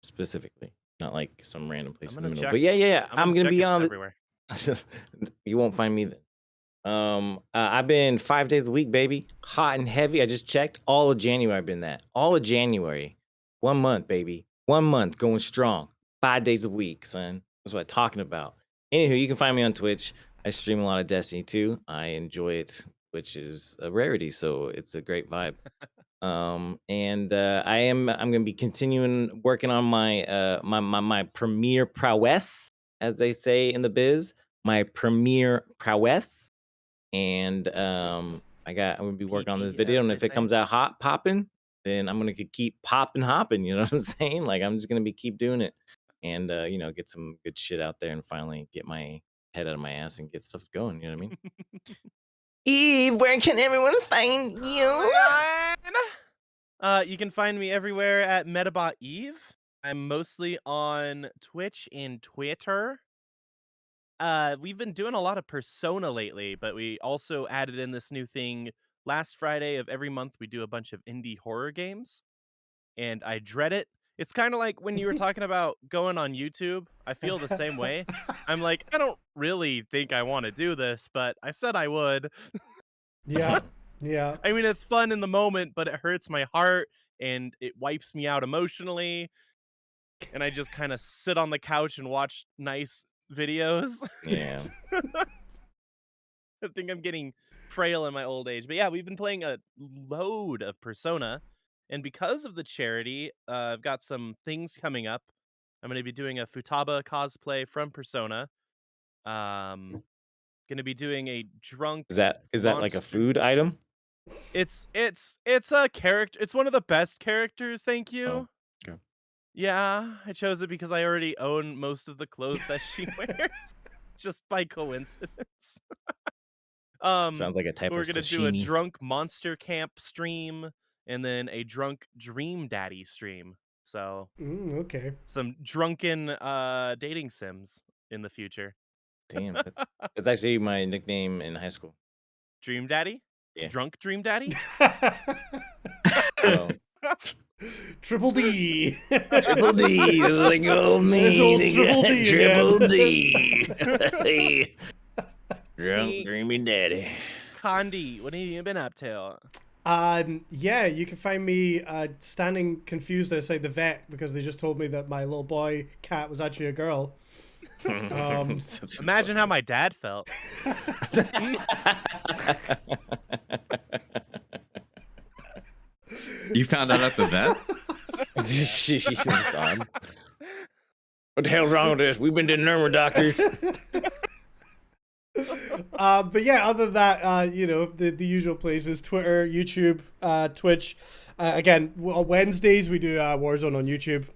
S2: specifically. Not like some random place in the
S4: gonna
S2: middle.
S4: check.
S2: But yeah. I'm gonna
S4: check
S2: be
S4: it
S2: on.
S4: everywhere.
S2: You won't find me then. I've been 5 days a week, baby. Hot and heavy. I just checked. All of January I've been that. All of January. 1 month, baby. 1 month going strong. 5 days a week, son. That's what I'm talking about. Anywho, you can find me on Twitch. I stream a lot of Destiny 2. I enjoy it, which is a rarity, so it's a great vibe. I'm gonna be continuing working on my my premiere prowess, as they say in the biz. My premiere prowess. And I'm gonna be working on this
S4: PP,
S2: video,
S4: as
S2: and
S4: they
S2: if it
S4: say.
S2: comes out hot popping, then I'm gonna keep popping hopping. You know what I'm saying? Like I'm just gonna keep doing it, and get some good shit out there, and finally get my head out of my ass and get stuff going. You know what I mean? Eve, where can everyone find you?
S4: You can find me everywhere at Metabot Eve. I'm mostly on Twitch and Twitter. We've been doing a lot of Persona lately, but we also added in this new thing last Friday of every month. We do a bunch of indie horror games, and I dread it. It's kind of like when you were talking about going on YouTube. I feel the same way. I'm like, I don't really think I want to do this, but I said I would.
S1: Yeah. Yeah.
S4: I mean, it's fun in the moment, but it hurts my heart and it wipes me out emotionally. And I just kind of sit on the couch and watch nice videos.
S2: Yeah.
S4: I think I'm getting frail in my old age. But yeah, we've been playing a load of Persona. And because of the charity, I've got some things coming up. I'm going to be doing a Futaba cosplay from Persona. Going to be doing a drunk.
S2: Is that like a
S4: monster-
S2: food item?
S4: It's a character. It's one of the best characters. Thank you.
S2: Oh, okay.
S4: Yeah, I chose it because I already own most of the clothes that she wears, just by coincidence.
S2: Sounds like a type
S4: We're
S2: of
S4: gonna do a
S2: sashimi.
S4: drunk monster camp stream, and then a drunk dream daddy stream. So
S1: Okay.
S4: some drunken dating sims in the future.
S2: Damn, that's actually my nickname in high school.
S4: Dream daddy?
S2: Yeah.
S4: Drunk dream daddy?
S2: Well,
S1: Triple D.
S2: Triple D is like old
S1: There's
S2: me.
S1: old Triple D
S2: Triple
S1: again.
S2: D. Drunk dreaming daddy.
S4: Condi, what have you been up to?
S1: Yeah, you can find me standing confused outside the vet because they just told me that my little boy cat was actually a girl.
S4: Imagine how my dad felt.
S3: You found out at the vet?
S2: It's on. What the hell's wrong with this? We've been to number doctors.
S1: But yeah, other than that, you know, the usual places: Twitter, YouTube, Twitch. Again, on Wednesdays we do Warzone on YouTube.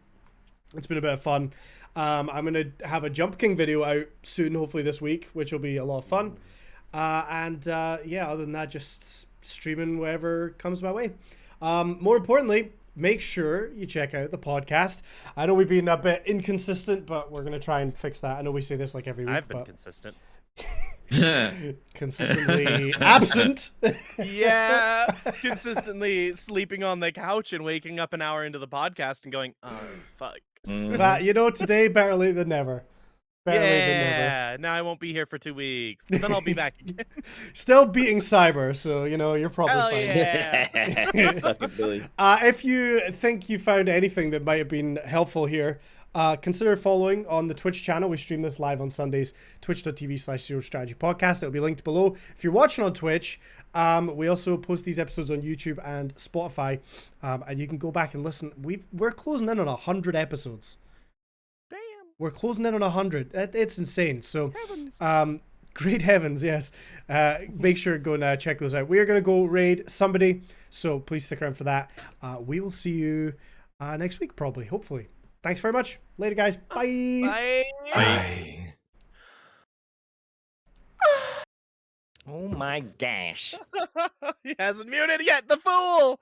S1: It's been a bit of fun. I'm gonna have a Jump King video out soon, hopefully this week, which will be a lot of fun. Yeah, other than that, just streaming whatever comes my way. More importantly, make sure you check out the podcast. I know we've been a bit inconsistent, but we're gonna try and fix that. I know we say this like every week,
S4: I've been
S1: but
S4: consistent.
S1: consistently absent.
S4: Yeah, consistently sleeping on the couch and waking up an hour into the podcast and going, oh, fuck.
S1: But you know, today better late than never. Better late than never.
S4: Yeah, now I won't be here for 2 weeks, but then I'll be back again.
S1: Still beating cyber, so you know you're probably
S4: Hell
S1: fine.
S4: yeah.
S2: Suck it, Billy.
S1: If you think you found anything that might have been helpful here, consider following on the Twitch channel. We stream this live on Sundays, twitch.tv/ZeroStrategyPodcast. It'll be linked below. If you're watching on Twitch, we also post these episodes on YouTube and Spotify, and you can go back and listen. We're closing in on 100 episodes.
S4: Damn.
S1: We're closing in on 100. It's insane. So,
S4: Heavens.
S1: great heavens, yes. Make sure to go and check those out. We are going to go raid somebody, so please stick around for that. We will see you next week, probably, hopefully. Thanks very much. Later, guys. Bye.
S4: Bye.
S2: Bye. Oh my gosh.
S4: He hasn't muted yet, the fool!